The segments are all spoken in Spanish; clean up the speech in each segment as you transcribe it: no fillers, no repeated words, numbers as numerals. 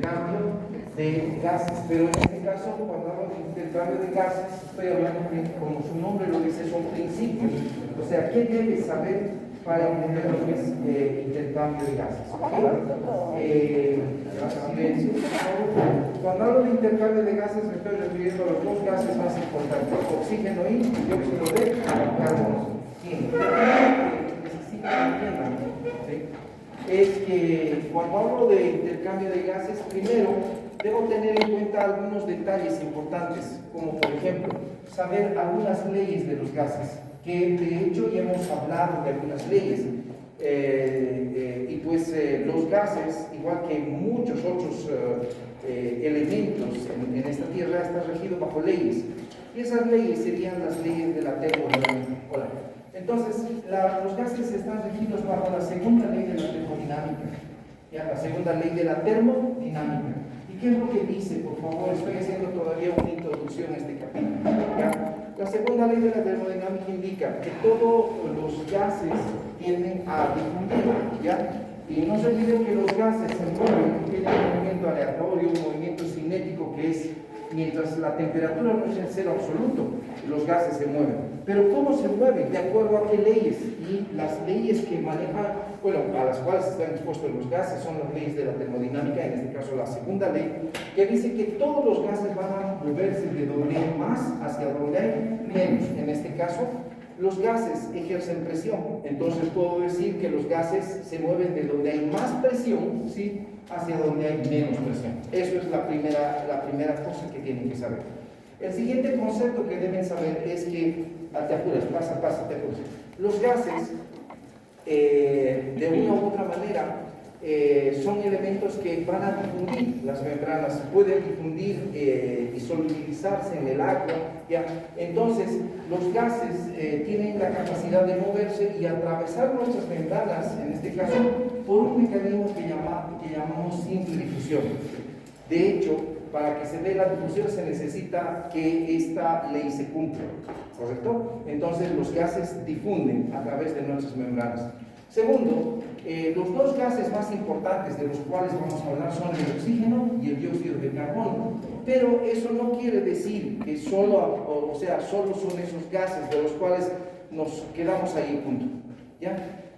intercambio de gases, pero en este caso, cuando hablo de intercambio de gases, estoy hablando, como su nombre lo dice, son principios. O sea, ¿qué debes saber para entender lo que es intercambio de gases? Silencio, por favor. Cuando hablo de intercambio de gases, me estoy refiriendo a los dos gases más importantes: oxígeno y dióxido de carbono. Bien, necesito que entiendan, ¿sí? Es que cuando hablo de intercambio de gases, primero debo tener en cuenta algunos detalles importantes, como por ejemplo, saber algunas leyes de los gases, que de hecho ya hemos hablado de algunas leyes. Y pues los gases, igual que muchos otros elementos en esta tierra, están regidos bajo leyes. Y esas leyes serían las leyes de la termodinámica. Hola. Entonces, los gases están regidos bajo la segunda ley de la termodinámica. ¿Ya? La segunda ley de la termodinámica. ¿Y qué es lo que dice? Por favor, estoy haciendo todavía una introducción a este capítulo. ¿Ya? La segunda ley de la termodinámica indica que todos los gases tienden a difundir, ¿ya? Y no se olviden que los gases se mueven, tienen un movimiento aleatorio, un movimiento cinético, que es mientras la temperatura no es en cero absoluto, los gases se mueven. Pero ¿cómo se mueven? ¿De acuerdo a qué leyes? Y las leyes que manejan, bueno, a las cuales están expuestos los gases son las leyes de la termodinámica, en este caso la segunda ley, que dice que todos los gases van a moverse de donde hay más hacia donde hay menos. En este caso, los gases ejercen presión, entonces puedo decir que los gases se mueven de donde hay más presión, ¿sí?, hacia donde hay menos presión. Eso es la primera cosa que tienen que saber. El siguiente concepto que deben saber es que, te apuras, pasa, te apuras. Los gases, de una u otra manera, son elementos que van a difundir las membranas, pueden difundir y solidificarse en el agua, ¿ya? Entonces, los gases tienen la capacidad de moverse y atravesar nuestras membranas, en este caso, por un mecanismo que llamamos simple difusión. De hecho, para que se dé la difusión se necesita que esta ley se cumpla, ¿correcto? Entonces, los gases difunden a través de nuestras membranas. Segundo, los dos gases más importantes de los cuales vamos a hablar son el oxígeno y el dióxido de carbono. Pero eso no quiere decir que solo son esos gases de los cuales nos quedamos ahí, punto. ¿Ya?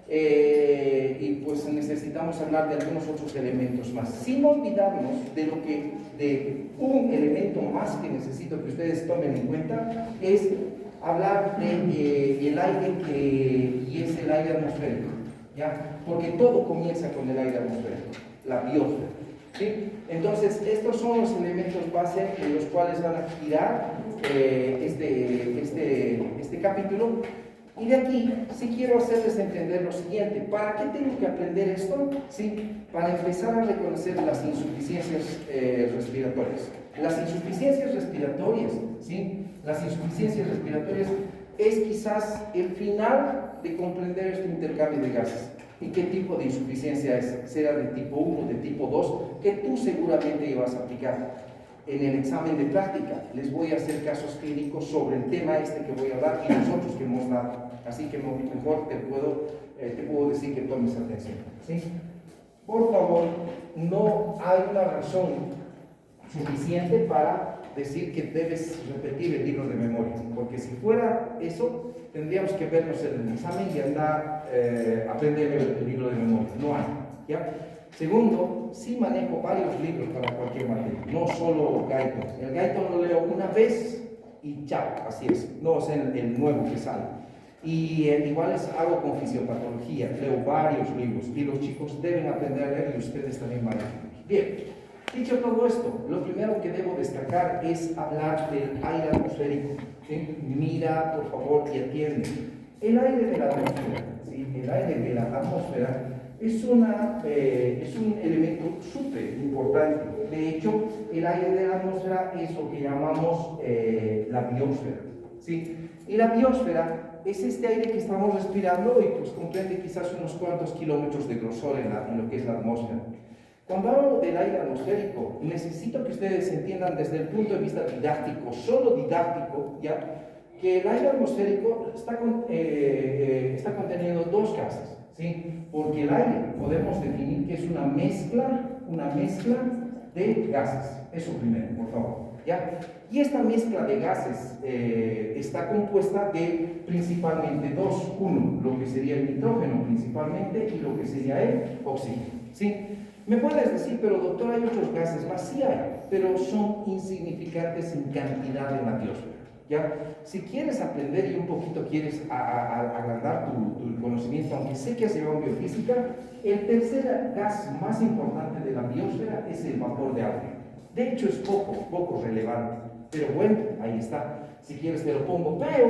Y pues necesitamos hablar de algunos otros elementos más, sin olvidarnos de un elemento más que necesito que ustedes tomen en cuenta, es hablar de el aire y es el aire atmosférico, ¿ya? Porque todo comienza con el aire atmosférico, la biosfera, ¿sí? Entonces, estos son los elementos base en los cuales van a girar este capítulo. Y de aquí, sí quiero hacerles entender lo siguiente. ¿Para qué tengo que aprender esto? ¿Sí? Para empezar a reconocer las insuficiencias respiratorias. Las insuficiencias respiratorias, ¿sí? Las insuficiencias respiratorias es quizás el final de comprender este intercambio de gases. ¿Y qué tipo de insuficiencia es? ¿Será de tipo 1, de tipo 2? Que tú seguramente ibas a aplicar. En el examen de práctica les voy a hacer casos clínicos sobre el tema que voy a hablar y nosotros que hemos dado. Así que mejor te puedo decir que tomes atención, ¿sí? Por favor, no hay una razón suficiente para decir que debes repetir el libro de memoria, porque si fuera eso, tendríamos que vernos en el examen y andar aprender el libro de memoria. No hay, ¿ya? Segundo, sí manejo varios libros para cualquier materia, no solo Guyton. El Guyton lo leo una vez y chao, así es, no es el nuevo que sale. Y igual hago con fisiopatología, leo varios libros y los chicos deben aprender a leer y ustedes también van a leer. Bien, dicho todo esto, lo primero que debo destacar es hablar del aire atmosférico, ¿sí? Mira, por favor, y atiende. El aire de la atmósfera, ¿sí? El aire de la atmósfera es un elemento súper importante. De hecho, el aire de la atmósfera es lo que llamamos la biosfera, ¿sí? Y la biosfera es este aire que estamos respirando y pues comprende quizás unos cuantos kilómetros de grosor en lo que es la atmósfera. Cuando hablo del aire atmosférico, necesito que ustedes entiendan desde el punto de vista didáctico, solo didáctico, ¿ya? Que el aire atmosférico está conteniendo dos gases, ¿sí? Porque el aire podemos definir que es una mezcla de gases. Eso primero, por favor. ¿Ya? Y esta mezcla de gases está compuesta de principalmente dos. Uno, lo que sería el nitrógeno principalmente, y lo que sería el oxígeno. ¿Sí? Me puedes decir, pero doctor, hay otros gases más. Sí hay, pero son insignificantes en cantidad en la biosfera. ¿Ya? Si quieres aprender y un poquito quieres agrandar tu conocimiento, aunque sé que has llevado biofísica, el tercer gas más importante de la biosfera es el vapor de agua. De hecho, es poco relevante, pero bueno, ahí está. Si quieres te lo pongo, pero,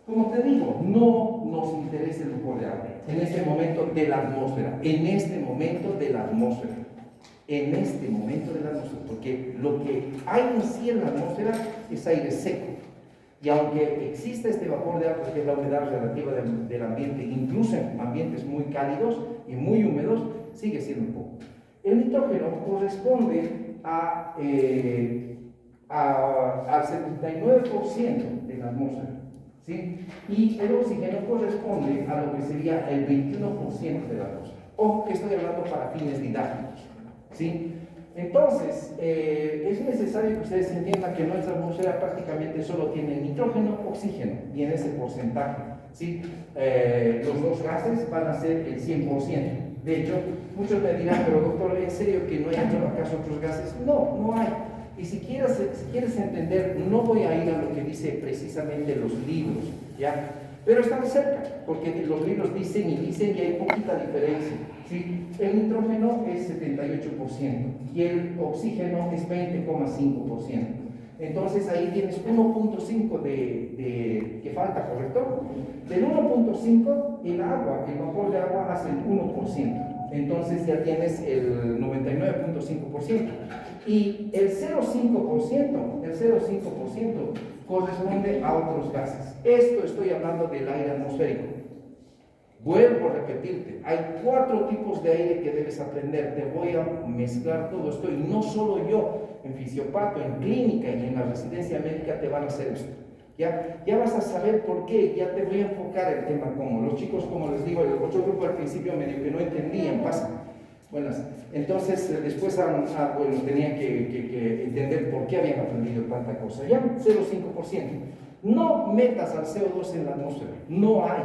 como te digo, no nos interesa el vapor de agua en este momento de la atmósfera, porque lo que hay en sí en la atmósfera es aire seco. Y aunque existe este vapor de agua, que es la humedad relativa del ambiente, incluso en ambientes muy cálidos y muy húmedos, sigue siendo poco. El nitrógeno corresponde al 79% de la atmósfera, ¿sí? Y el oxígeno corresponde a lo que sería el 21% de la atmósfera. Ojo que estoy hablando para fines didácticos, ¿sí? Entonces, es necesario que ustedes entiendan que nuestra atmósfera prácticamente solo tiene nitrógeno, oxígeno, y en ese porcentaje, ¿sí? Los dos gases van a ser el 100%. De hecho, muchos me dirán, pero doctor, ¿en serio que no hay acaso otros gases? No, no hay. Y si quieres entender, no voy a ir a lo que dice precisamente los libros, ¿ya? Pero están cerca, porque los libros dicen y hay poquita diferencia, ¿sí? El nitrógeno es 78% y el oxígeno es 20,5%. Entonces ahí tienes 1.5 que falta, ¿correcto? Del 1.5, el vapor de agua hace el 1%. Entonces ya tienes el 99.5%. Y el 0,5% corresponde a otros gases. Esto estoy hablando del aire atmosférico. Vuelvo a repetirte, hay 4 tipos de aire que debes aprender. Te voy a mezclar todo esto, y no solo yo, en fisiopato, en clínica y en la residencia médica te van a hacer esto. Ya vas a saber por qué, ya te voy a enfocar el tema como. Los chicos, como les digo, el otro grupo al principio medio que no entendían, pasa. Buenas. Entonces, después bueno, tenían que entender por qué habían aprendido tanta cosa. Ya, 0,5%. No metas al CO2 en la atmósfera, no hay.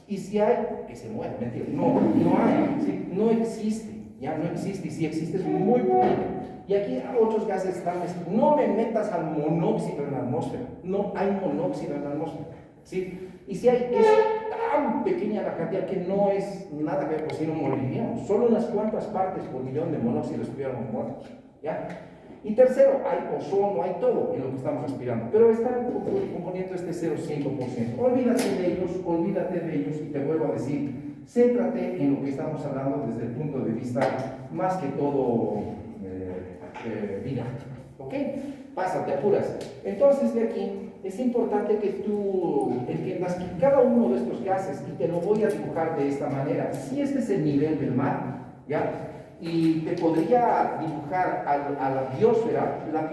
Y si hay, que se muera, mentira, no hay, ¿sí? No existe, ya no existe, y si existe es muy poquito. Y aquí otros gases están, no me metas al monóxido en la atmósfera, no hay monóxido en la atmósfera, ¿sí? Y si hay, es tan pequeña la cantidad que no es nada que pues si no moriríamos, solo unas cuantas partes por millón de monóxido estuviéramos muertos, ¿ya? Y tercero, hay ozono, hay todo en lo que estamos respirando, pero está componiendo este 0,5%. Olvídate de ellos, y te vuelvo a decir, céntrate en lo que estamos hablando desde el punto de vista más que todo vida, ¿ok? Pásate, apuras. Entonces de aquí es importante que tú entiendas que cada uno de estos gases, y te lo voy a dibujar de esta manera, si este es el nivel del mar, ¿ya? Y te podría dibujar a la biosfera la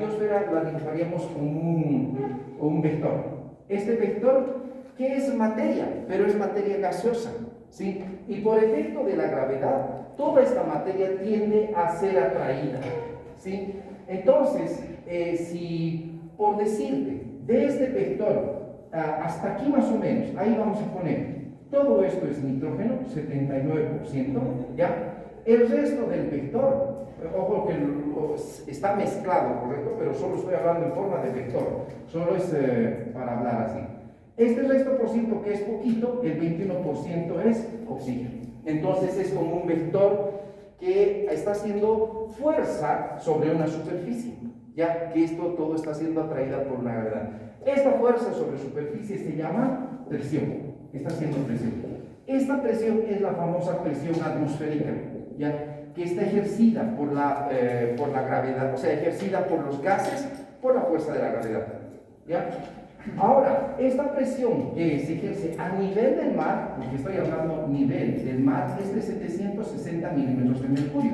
dibujaríamos como un vector. Este vector, que es materia, pero es materia gaseosa, ¿sí? Y por efecto de la gravedad, toda esta materia tiende a ser atraída, ¿sí? Entonces, si por decirte, de este vector hasta aquí más o menos, ahí vamos a poner, todo esto es nitrógeno, 79%, ¿ya? El resto del vector, ojo que está mezclado, ¿correcto? Pero solo estoy hablando en forma de vector, solo es para hablar así. Este resto por ciento, que es poquito, el 21% es oxígeno. Entonces es como un vector que está haciendo fuerza sobre una superficie, ya que esto todo está siendo atraída por la gravedad. Esta fuerza sobre superficie se llama presión, está haciendo presión. Esta presión es la famosa presión atmosférica, ¿ya? Que está ejercida por la gravedad, o sea, ejercida por los gases por la fuerza de la gravedad, ¿ya? Ahora, esta presión que se ejerce a nivel del mar, porque estoy hablando nivel del mar, es de 760 milímetros de mercurio.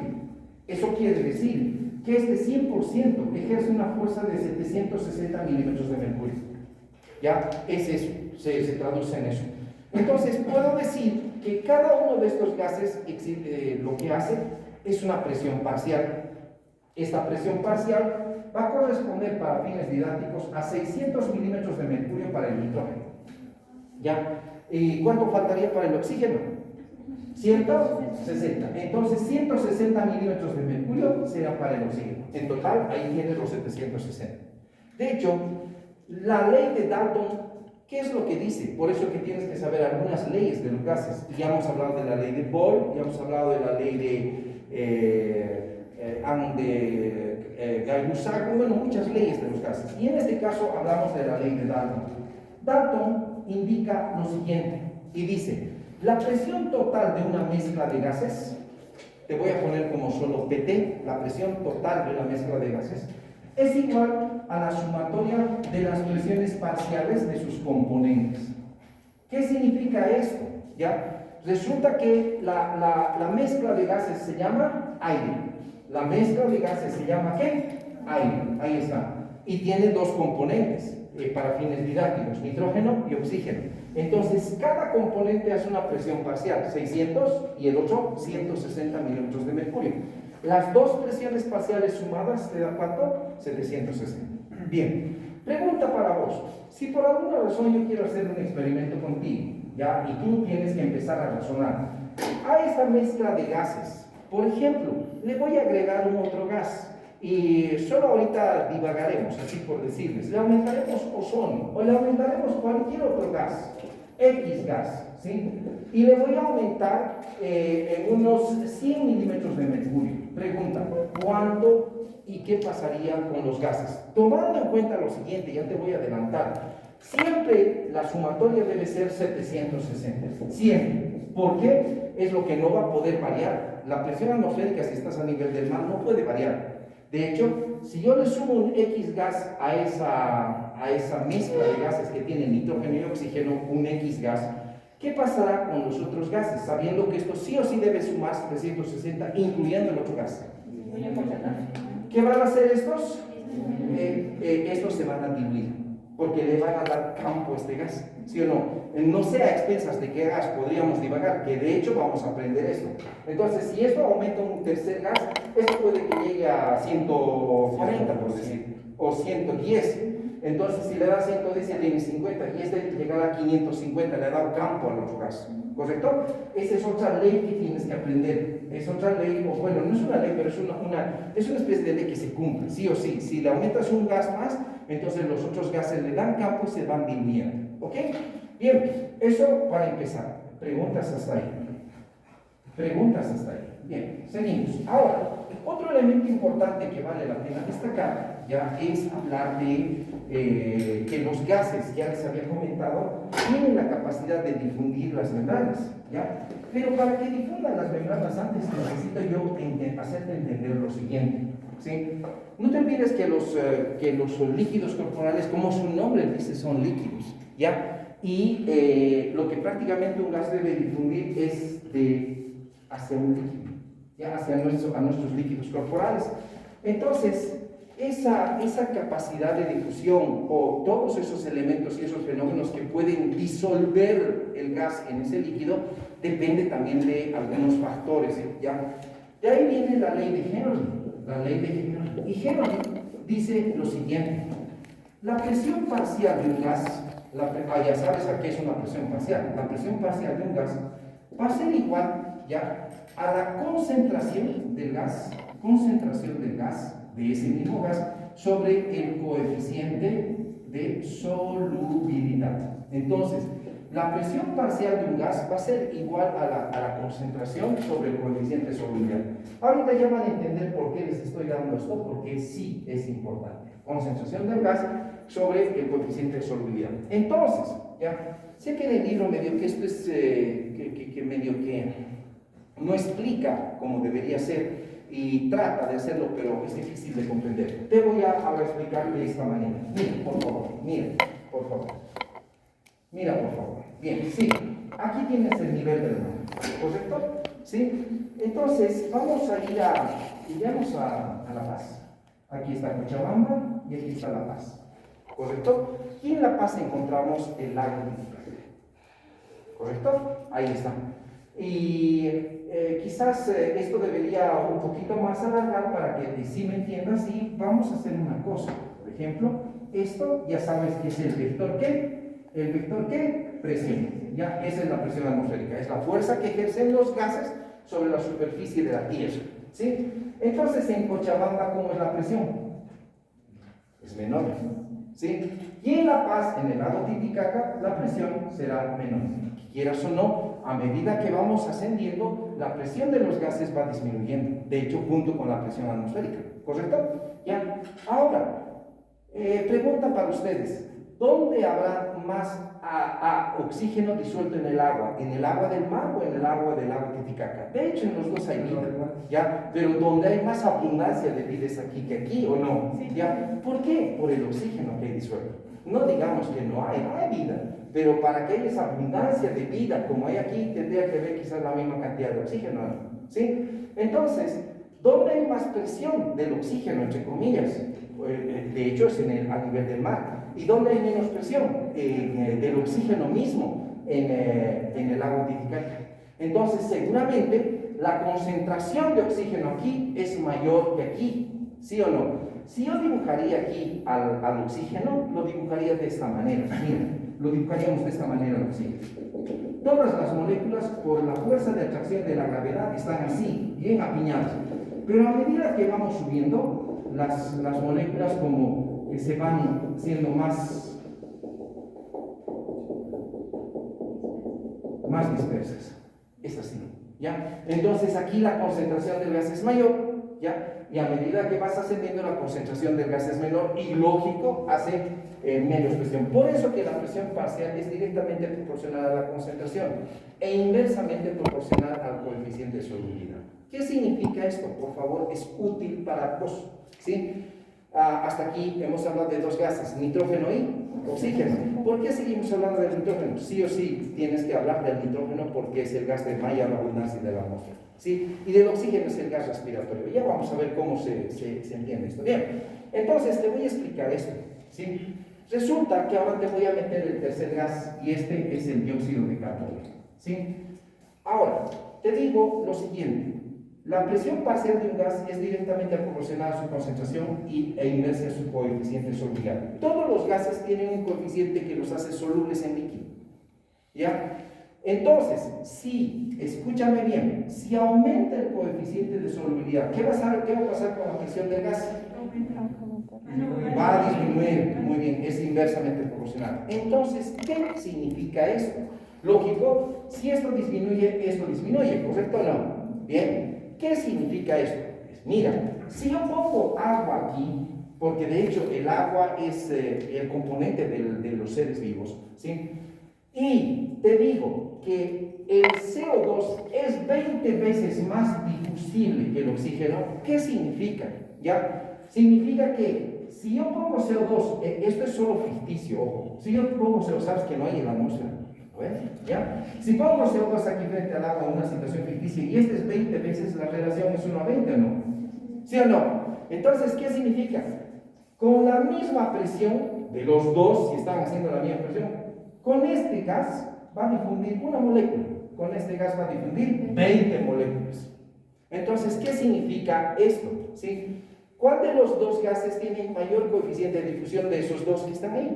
Eso quiere decir que este 100% ejerce una fuerza de 760 milímetros de mercurio. ¿Ya? Es eso, se traduce en eso. Entonces, puedo decir que cada uno de estos gases lo que hace es una presión parcial. Esta presión parcial va a corresponder para fines didácticos a 600 milímetros de mercurio para el nitrógeno. ¿Ya? ¿Y cuánto faltaría para el oxígeno? 160. Entonces 160 milímetros de mercurio será para el oxígeno. En total, ahí tienes los 760. De hecho, la ley de Dalton, ¿qué es lo que dice? Por eso que tienes que saber algunas leyes de los gases. Ya hemos hablado de la ley de Boyle, ya hemos hablado de la ley de Gay-Lussac, bueno, muchas leyes de los gases. Y en este caso hablamos de la ley de Dalton. Dalton indica lo siguiente y dice: la presión total de una mezcla de gases, te voy a poner como solo PT, la presión total de una mezcla de gases, es igual a la sumatoria de las presiones parciales de sus componentes. ¿Qué significa esto? ¿Ya? Resulta que la mezcla de gases se llama aire. La mezcla de gases se llama ¿qué? Aire. Ahí está. Y tiene dos componentes para fines didácticos, nitrógeno y oxígeno. Entonces, cada componente hace una presión parcial, 600 y el otro 160 milímetros de mercurio. Las dos presiones parciales sumadas te da ¿cuánto? 760. Bien, pregunta para vos. Si por alguna razón yo quiero hacer un experimento contigo, ¿ya? Y tú tienes que empezar a razonar. A esta mezcla de gases, por ejemplo, le voy a agregar un otro gas. Y solo ahorita divagaremos, así por decirles. Le aumentaremos ozono o le aumentaremos cualquier otro gas, X gas, ¿sí? Y le voy a aumentar en unos 100 milímetros de mercurio. Pregunta, ¿cuánto y qué pasaría con los gases? Tomando en cuenta lo siguiente, ya te voy a adelantar. Siempre la sumatoria debe ser 760. Siempre. ¿Por qué? Es lo que no va a poder variar. La presión atmosférica, si estás a nivel del mar, no puede variar. De hecho, si yo le sumo un X gas a esa mezcla de gases que tiene nitrógeno y oxígeno, un X gas, ¿qué pasará con los otros gases? Sabiendo que esto sí o sí debe sumarse 360, incluyendo el otro gas. ¿Qué van a hacer estos? Estos se van a diluir, porque le van a dar campo a este gas, ¿sí o no? No sé a expensas de qué gas podríamos divagar, que de hecho vamos a aprender esto. Entonces, si esto aumenta un tercer gas, esto puede que llegue a 140, por decir, o 110. Entonces, si le da 110, ya tiene 50, y este llegará a 550, le ha dado campo al otro gas, ¿correcto? Esa es otra ley que tienes que aprender. Es otra ley, o bueno, no es una ley, pero es una especie de ley que se cumple, sí o sí. Si le aumentas un gas más, entonces los otros gases le dan campo y se van diluyendo, ¿ok? Bien, eso para empezar. Preguntas hasta ahí. Preguntas hasta ahí. Bien, seguimos. Ahora, otro elemento importante que vale la pena destacar ya es hablar de que los gases, ya les había comentado, tienen la capacidad de difundir las membranas, ¿ya? Pero para que difundan las membranas antes necesito yo hacerte entender lo siguiente, ¿sí? No te olvides que los líquidos corporales, como su nombre dice, son líquidos, ¿ya? Y lo que prácticamente un gas debe difundir es hacia un líquido, ¿ya? Hacia a nuestros líquidos corporales. Entonces, esa capacidad de difusión o todos esos elementos y esos fenómenos que pueden disolver el gas en ese líquido depende también de algunos factores, ¿ya? De ahí viene la ley de Henry, la ley de Henry. Y Henry dice lo siguiente: la presión parcial de un gas, ya sabes a qué es una presión parcial, la presión parcial de un gas va a ser igual, ¿ya?, a la concentración del gas de ese mismo gas sobre el coeficiente de solubilidad. Entonces, la presión parcial de un gas va a ser igual a la concentración sobre el coeficiente de solubilidad. Ahorita ya van a entender por qué les estoy dando esto, porque sí es importante. Concentración del gas sobre el coeficiente de solubilidad. Entonces, ya, sé que en el libro medio que esto es, que medio que no explica como debería ser, y trata de hacerlo, pero es difícil de comprender. Te voy a ahora explicar de esta manera. Mira, por favor, mira, por favor. Mira, por favor. Bien, sí. Aquí tienes el nivel del mar, ¿correcto? ¿Sí? Entonces, vamos a ir iremos a La Paz. Aquí está Cochabamba y aquí está La Paz, ¿correcto? Y en La Paz encontramos el lago Titicaca, ¿correcto? Ahí está. Y quizás esto debería un poquito más alargar para que sí me entiendas y vamos a hacer una cosa. Por ejemplo, esto ya sabes que es el vector ¿qué? ¿El vector qué? Presión. Ya, esa es la presión atmosférica, es la fuerza que ejercen los gases sobre la superficie de la Tierra. ¿Sí? Entonces, en Cochabamba, ¿cómo es la presión? Es menor. ¿Sí? Y en La Paz, en el lago Titicaca, la presión será menor. Quieras o no, a medida que vamos ascendiendo, la presión de los gases va disminuyendo. De hecho, junto con la presión atmosférica. ¿Correcto? ¿Ya? Ahora, pregunta para ustedes. ¿Dónde habrá más oxígeno disuelto en el agua? ¿En el agua del mar o en el agua del lago Titicaca? De hecho, en los dos hay vida, ¿ya? Pero donde hay más abundancia de vida es aquí que aquí, ¿o no? ¿Ya? ¿Por qué? Por el oxígeno que hay disuelto. No digamos que no hay vida, pero para que haya esa abundancia de vida como hay aquí, tendría que haber quizás la misma cantidad de oxígeno, ¿sí? Entonces, ¿dónde hay más presión del oxígeno, entre comillas? De hecho, es a nivel del mar. ¿Y dónde hay menos presión? Del oxígeno mismo, en el lago Titicaca. Entonces, seguramente, la concentración de oxígeno aquí es mayor que aquí, ¿sí o no? Si yo dibujaría aquí al oxígeno, lo dibujaría de esta manera. Mira, lo dibujaríamos de esta manera al oxígeno. Todas las moléculas, por la fuerza de atracción de la gravedad, están así, bien apiñadas. Pero a medida que vamos subiendo, las moléculas como que se van siendo más dispersas. Es así, ¿ya? Entonces aquí la concentración del gas es mayor, ¿ya? Y a medida que vas ascendiendo, la concentración del gas es menor y, lógico, hace menos presión. Por eso que la presión parcial es directamente proporcional a la concentración e inversamente proporcional al coeficiente de solubilidad. ¿Qué significa esto? Por favor, es útil para vos, ¿sí? Hasta aquí hemos hablado de dos gases, nitrógeno y oxígeno. ¿Por qué seguimos hablando del nitrógeno? Sí o sí tienes que hablar del nitrógeno porque es el gas de mayor abundancia de la atmósfera, ¿sí? Y del oxígeno es el gas respiratorio. Ya vamos a ver cómo se entiende esto. Bien, entonces te voy a explicar esto, ¿sí? Resulta que ahora te voy a meter el tercer gas y este es el dióxido de carbono, ¿sí? Ahora, te digo lo siguiente. La presión parcial de un gas es directamente proporcional a su concentración e inversa a su coeficiente de solubilidad. Todos los gases tienen un coeficiente que los hace solubles en líquido, ¿ya? Entonces, escúchame bien, si aumenta el coeficiente de solubilidad, ¿qué va a pasar con la presión del gas? Va a disminuir, muy bien, es inversamente proporcional. Entonces, ¿qué significa esto? Lógico, si esto disminuye, ¿correcto o no? Bien. ¿Qué significa esto? Pues mira, si yo pongo agua aquí, porque de hecho el agua es el componente de los seres vivos, ¿sí? Y te digo que el CO2 es 20 veces más difusible que el oxígeno, ¿qué significa? ¿Ya? Significa que si yo pongo CO2, esto es solo ficticio, ojo, si yo pongo CO2, sabes que no hay en la atmósfera. ¿Ya? Si pongo CO2 aquí frente al agua en una situación ficticia y este es 20 veces, la relación es 1 a 20, ¿no? ¿Sí o no? Entonces, ¿qué significa? Con la misma presión de los dos, si están haciendo la misma presión, con este gas va a difundir una molécula, con este gas va a difundir 20 moléculas. Entonces, ¿qué significa esto? ¿Sí? ¿Cuál de los dos gases tiene mayor coeficiente de difusión de esos dos que están ahí?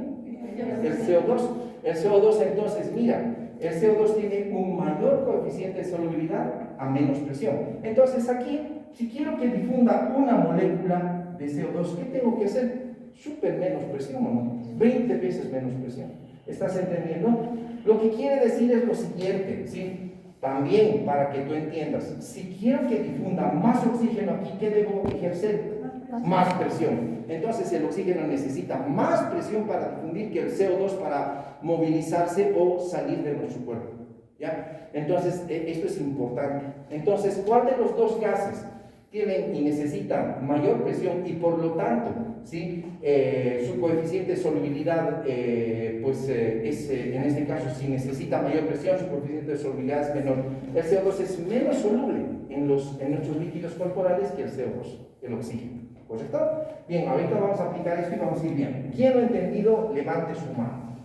El CO2. El CO2, entonces, mira, el CO2 tiene un mayor coeficiente de solubilidad a menos presión. Entonces, aquí, si quiero que difunda una molécula de CO2, ¿qué tengo que hacer? Súper menos presión, ¿no? 20 veces menos presión. ¿Estás entendiendo? Lo que quiere decir es lo siguiente, ¿sí? También, para que tú entiendas, si quiero que difunda más oxígeno aquí, ¿qué debo ejercer? Más presión. Entonces el oxígeno necesita más presión para difundir que el CO2 para movilizarse o salir de nuestro cuerpo, ¿ya? Entonces esto es importante. Entonces, ¿cuál de los dos gases tienen y necesitan mayor presión y por lo tanto, ¿sí? Su coeficiente de solubilidad es, en este caso, si necesita mayor presión, su coeficiente de solubilidad es menor? El CO2 es menos soluble en nuestros líquidos corporales que el CO2, el oxígeno. ¿Correcto? Bien, ahorita vamos a aplicar esto y vamos a ir bien. ¿Quién lo ha entendido? Levante su mano.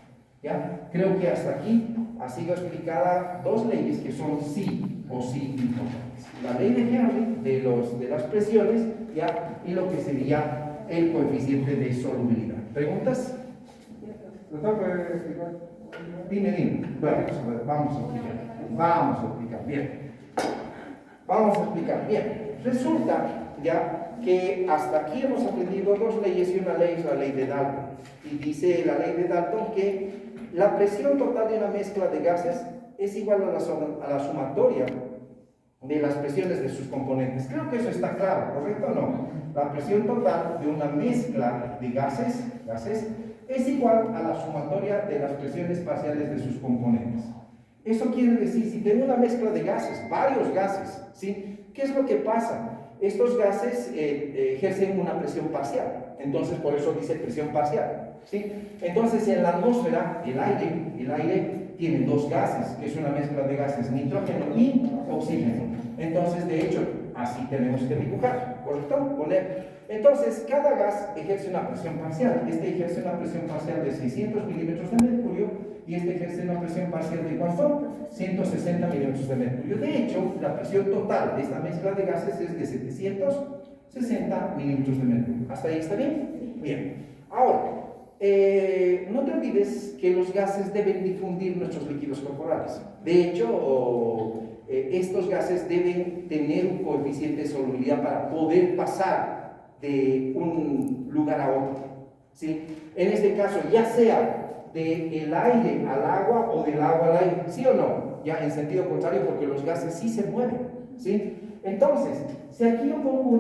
¿Ya? Creo que hasta aquí ha sido explicada dos leyes que son sí o sí importantes. La ley de Henry de las presiones, ¿ya? Y lo que sería el coeficiente de solubilidad. ¿Preguntas? Dime. Bueno, vamos a explicar. Bien. Vamos a explicar. Bien. Resulta ya que hasta aquí hemos aprendido dos leyes y una ley es la ley de Dalton. Y dice la ley de Dalton que la presión total de una mezcla de gases es igual a la sumatoria de las presiones de sus componentes. Creo que eso está claro, ¿correcto o no? La presión total de una mezcla de gases es igual a la sumatoria de las presiones parciales de sus componentes. Eso quiere decir, si tengo una mezcla de gases, varios gases, ¿sí? ¿Qué es lo que pasa? Estos gases ejercen una presión parcial, entonces por eso dice presión parcial, ¿sí? Entonces en la atmósfera, el aire tiene dos gases, que es una mezcla de gases, nitrógeno y oxígeno. Entonces, de hecho, así tenemos que dibujar, ¿correcto? Entonces, cada gas ejerce una presión parcial. Este ejerce una presión parcial de 600 milímetros de mercurio y este ejerce una presión parcial de ¿cuánto? 160 milímetros de mercurio. De hecho, la presión total de esta mezcla de gases es de 760 milímetros de mercurio. ¿Hasta ahí está bien? Bien. Ahora, no te olvides que los gases deben difundir nuestros líquidos corporales. De hecho, estos gases deben tener un coeficiente de solubilidad para poder pasar de un lugar a otro, ¿sí? En este caso, ya sea del aire al agua o del agua al aire, ¿sí o no? Ya en sentido contrario, porque los gases sí se mueven, ¿sí? Entonces, si aquí yo pongo un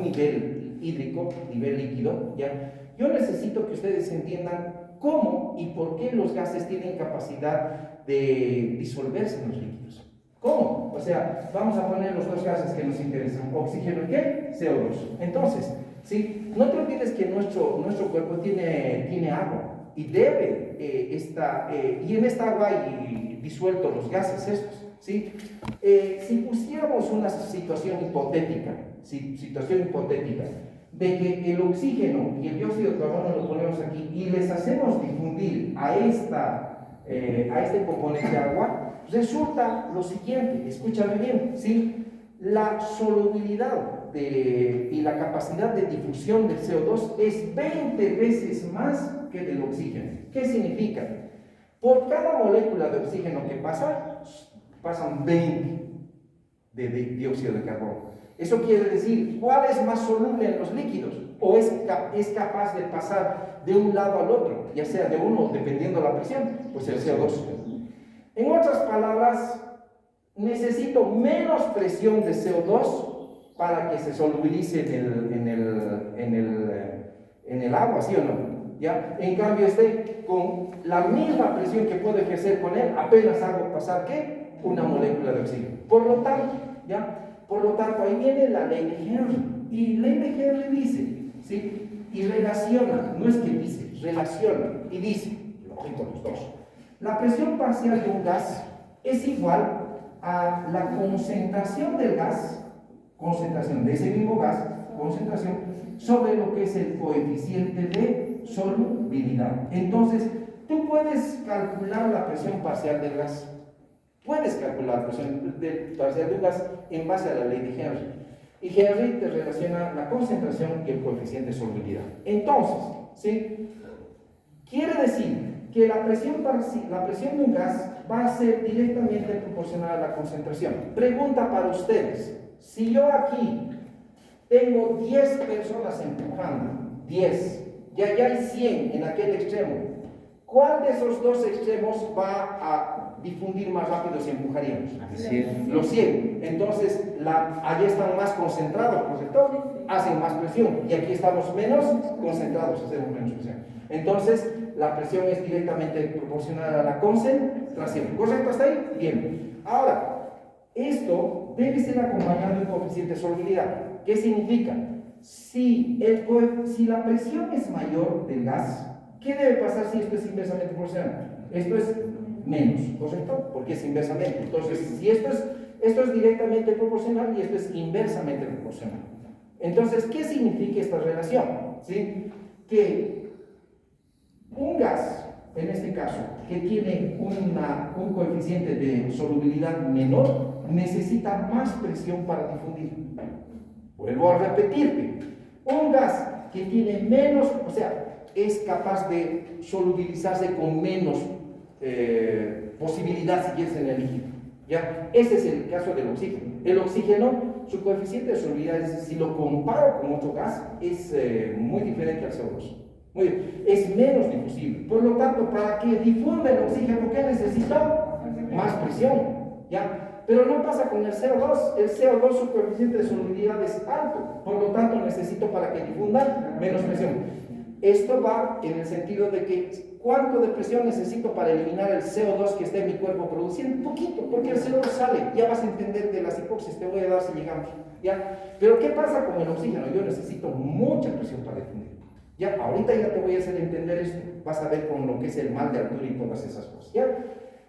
nivel hídrico, nivel líquido, ¿ya? Yo necesito que ustedes entiendan cómo y por qué los gases tienen capacidad de disolverse en los líquidos. ¿Cómo? O sea, vamos a poner los dos gases que nos interesan, oxígeno y ¿qué? CO2. Entonces, ¿sí? No te olvides que nuestro cuerpo tiene agua y debe, y en esta agua hay disueltos los gases estos, ¿sí? Si pusiéramos una situación hipotética, ¿sí? De que el oxígeno y el dióxido de carbono lo ponemos aquí y les hacemos difundir a este componente agua, resulta lo siguiente, escúchame bien, ¿sí? La solubilidad y la capacidad de difusión del CO2 es 20 veces más que del oxígeno. ¿Qué significa? Por cada molécula de oxígeno que pasan 20 de dióxido de carbono. Eso quiere decir, ¿cuál es más soluble en los líquidos? ¿O es capaz de pasar de un lado al otro? Ya sea de uno, dependiendo de la presión, pues el CO2. En otras palabras, necesito menos presión de CO2 para que se solubilice en el agua, ¿sí o no? ¿Ya? En cambio, con la misma presión que puedo ejercer con él, apenas hago pasar, ¿qué? Una molécula de oxígeno. Por lo tanto, ahí viene la ley de Henry. Y la ley de Henry dice, ¿sí? Y relaciona, no es que dice, relaciona. Y dice, lógico los dos, la presión parcial de un gas es igual a la concentración del gas, concentración de ese mismo gas, concentración, sobre lo que es el coeficiente de solubilidad. Entonces, tú puedes calcular la presión parcial del gas. Puedes calcular la presión parcial del gas en base a la ley de Henry. Y Henry te relaciona la concentración y el coeficiente de solubilidad. Entonces, ¿sí? Quiere decir que la presión de un gas va a ser directamente proporcional a la concentración. Pregunta para ustedes: si yo aquí tengo 10 personas empujando, 10, y allá hay 100 en aquel extremo, ¿cuál de esos dos extremos va a difundir más rápido si empujaríamos? Los 100. Entonces, allí están más concentrados, ¿correcto? Hacen más presión. Y aquí estamos menos concentrados, hacemos menos presión. Entonces, la presión es directamente proporcional a la concentración. ¿Correcto hasta ahí? Bien. Ahora, esto debe ser acompañado de un coeficiente de solubilidad. ¿Qué significa? Si la presión es mayor del gas, ¿qué debe pasar si esto es inversamente proporcional? Esto es menos, ¿correcto? Porque es inversamente. Entonces, si esto es directamente proporcional y esto es inversamente proporcional. Entonces, ¿qué significa esta relación? ¿Sí? Que un gas en este caso, que tiene un coeficiente de solubilidad menor, necesita más presión para difundir. Vuelvo a repetirte, un gas que tiene menos, o sea, es capaz de solubilizarse con menos posibilidad, si quieres, en el líquido. ¿Ya? Ese es el caso del oxígeno. El oxígeno, su coeficiente de solubilidad, si lo comparo con otro gas, es muy diferente al CO2. Muy bien. Es menos difusible. Por lo tanto, para que difunda el oxígeno, ¿qué necesita? Más presión. ¿Ya? Pero no pasa con el CO2. El CO2, su coeficiente de solubilidad es alto. Por lo tanto, necesito para que difunda menos presión. Esto va en el sentido de que ¿cuánto de presión necesito para eliminar el CO2 que está en mi cuerpo produciendo? Poquito, porque el CO2 sale. Ya vas a entender de las hipoxis, te voy a dar si llegamos. ¿Ya? Pero ¿qué pasa con el oxígeno? Yo necesito mucha presión para difundir. Ya, ahorita ya te voy a hacer entender esto. Vas a ver con lo que es el mal de altura y todas esas cosas. ¿Ya?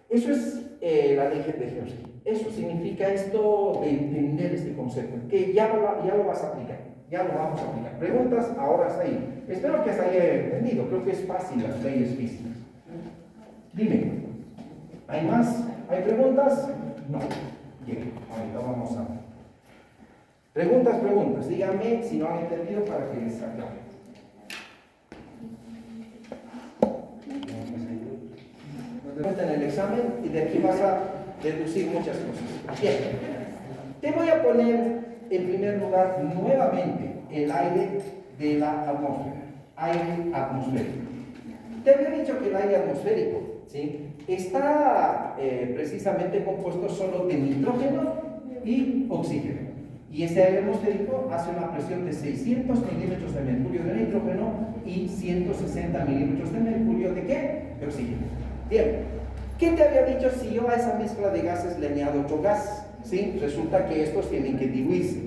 Eso es la ley de Hershey. Eso significa esto de entender este concepto, que ya lo vas a aplicar. Ya lo vamos a aplicar. Preguntas, ahora hasta ahí. Espero que se haya entendido. Creo que es fácil las leyes físicas. Dime, ¿hay más? ¿Hay preguntas? No. Bien, ahorita vamos a ver. Preguntas. Díganme si no han entendido para que les aclare. En el examen y de aquí vas a deducir muchas cosas. Bien, te voy a poner en primer lugar nuevamente el aire de la atmósfera, aire atmosférico. Te había dicho que el aire atmosférico, ¿sí?, está precisamente compuesto solo de nitrógeno y oxígeno. Y ese aire atmosférico hace una presión de 600 milímetros de mercurio de nitrógeno y 160 milímetros de mercurio ¿de qué? De oxígeno. Bien, ¿qué te había dicho si yo a esa mezcla de gases le añado otro gas? ¿Sí? Resulta que estos tienen que diluirse.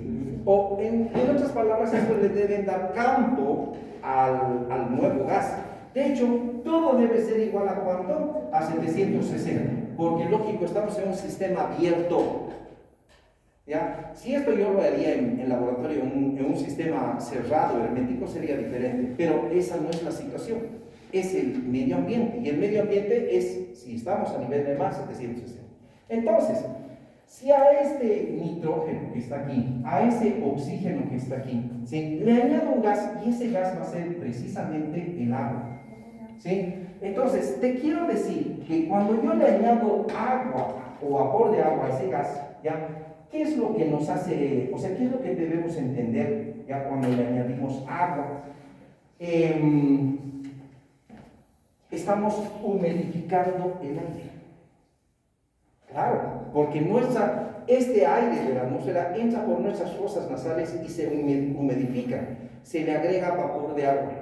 O en otras palabras, estos le deben dar campo al nuevo gas. De hecho, todo debe ser igual a ¿cuánto? A 760. Porque lógico, estamos en un sistema abierto. ¿Ya? Si esto yo lo haría en laboratorio, en un sistema cerrado, hermético, sería diferente. Pero esa no es la situación. Es el medio ambiente. Y el medio ambiente es, si estamos a nivel de mar, 760. Entonces, si a este nitrógeno que está aquí, a ese oxígeno que está aquí, ¿sí?, le añado un gas, y ese gas va a ser precisamente el agua. ¿Sí? Entonces, te quiero decir que cuando yo le añado agua o vapor de agua a ese gas, ¿ya?, ¿qué es lo que nos hace, o sea, qué es lo que debemos entender ya cuando le añadimos agua? Estamos humidificando el aire. Claro, porque este aire de la atmósfera entra por nuestras fosas nasales y se humidifica, se le agrega vapor de agua.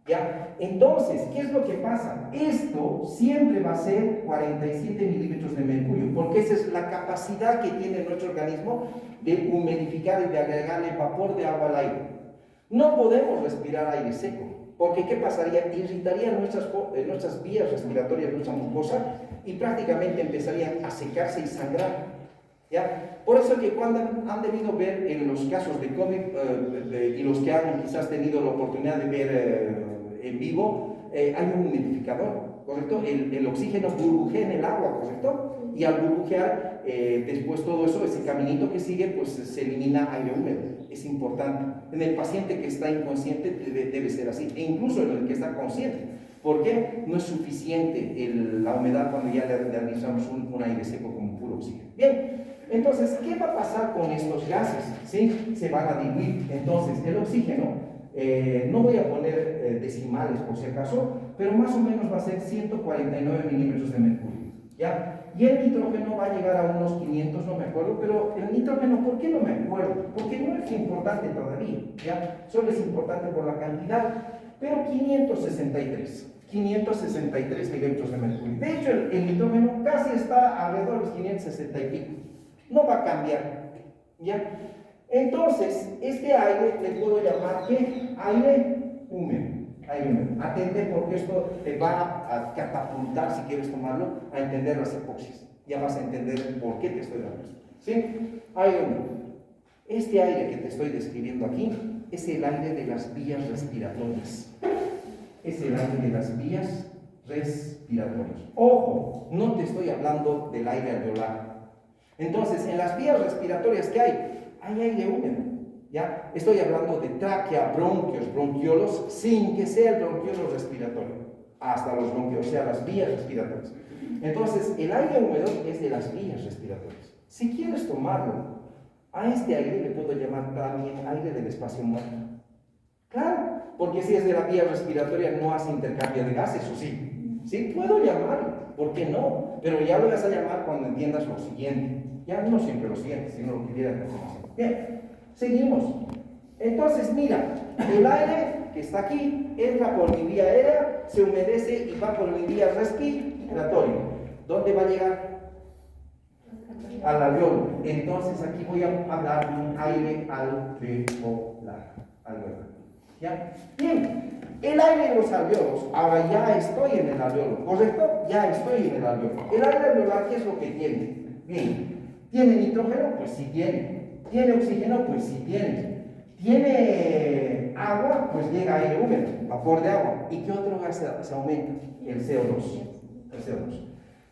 ¿Ya? Entonces, ¿qué es lo que pasa? Esto siempre va a ser 47 milímetros de mercurio, porque esa es la capacidad que tiene nuestro organismo de humidificar y de agregarle vapor de agua al aire. No podemos respirar aire seco, porque ¿qué pasaría? Irritaría nuestras vías respiratorias, nuestra mucosa, y prácticamente empezarían a secarse y sangrar. ¿Ya? Por eso que cuando han debido ver en los casos de COVID y los que han quizás tenido la oportunidad de ver en vivo, hay un humidificador, ¿correcto? El oxígeno burbujea en el agua, ¿correcto? Y al burbujear, después todo eso, ese caminito que sigue, pues se elimina aire húmedo. Es importante. En el paciente que está inconsciente debe ser así, e incluso en el que está consciente. ¿Por qué? No es suficiente la humedad cuando ya le administramos un aire seco como puro oxígeno. Bien, entonces, ¿qué va a pasar con estos gases? ¿Sí? Se van a diluir. Entonces, el oxígeno, no voy a poner decimales por si acaso, pero más o menos va a ser 149 milímetros de mercurio. ¿Ya? Y el nitrógeno va a llegar a unos 500, no me acuerdo, pero el nitrógeno, ¿por qué no me acuerdo? Porque no es importante todavía, ¿ya? Solo es importante por la cantidad, pero 563 milímetros de mercurio. De hecho, el nitrógeno casi está alrededor de los 560 y pico. No va a cambiar, ¿ya? Entonces, este aire le puedo llamar, ¿qué? Aire húmedo. Atente porque esto te va a catapultar, si quieres tomarlo, a entender las epoxis. Ya vas a entender por qué te estoy dando esto. ¿Sí? Aire húmedo. Este aire que te estoy describiendo aquí es el aire de las vías respiratorias. Es el aire de las vías respiratorios. Ojo, no te estoy hablando del aire alveolar. Entonces, en las vías respiratorias que hay aire húmedo. ¿Ya? Estoy hablando de tráquea, bronquios, bronquiolos, sin que sea el bronquiolo respiratorio, hasta los bronquios, o sea, las vías respiratorias. Entonces, el aire húmedo es de las vías respiratorias. Si quieres tomarlo, a este aire le puedo llamar también aire del espacio muerto. Claro, porque si es de la vía respiratoria no hace intercambio de gases, ¿o sí? Sí, puedo llamarlo, ¿por qué no? Pero ya lo vas a llamar cuando entiendas lo siguiente. Ya no siempre lo siguiente, sino lo que quieras la información. Bien, seguimos. Entonces, mira, el aire que está aquí entra por mi vía aérea, se humedece y va por mi vía respiratoria. ¿Dónde va a llegar? Al alveolo. Entonces, aquí voy a hablar de un aire alveolar. ¿Ya? Bien, el aire en los alveolos, ahora ya estoy en el alveolo, ¿correcto? Ya estoy en el alveolo. El aire alveolar, ¿qué es lo que tiene? Bien, ¿tiene nitrógeno? Pues sí tiene. ¿Tiene oxígeno? Pues sí tiene. ¿Tiene agua? Pues llega aire húmedo, vapor de agua. ¿Y qué otro gas se aumenta? El CO2. El CO2.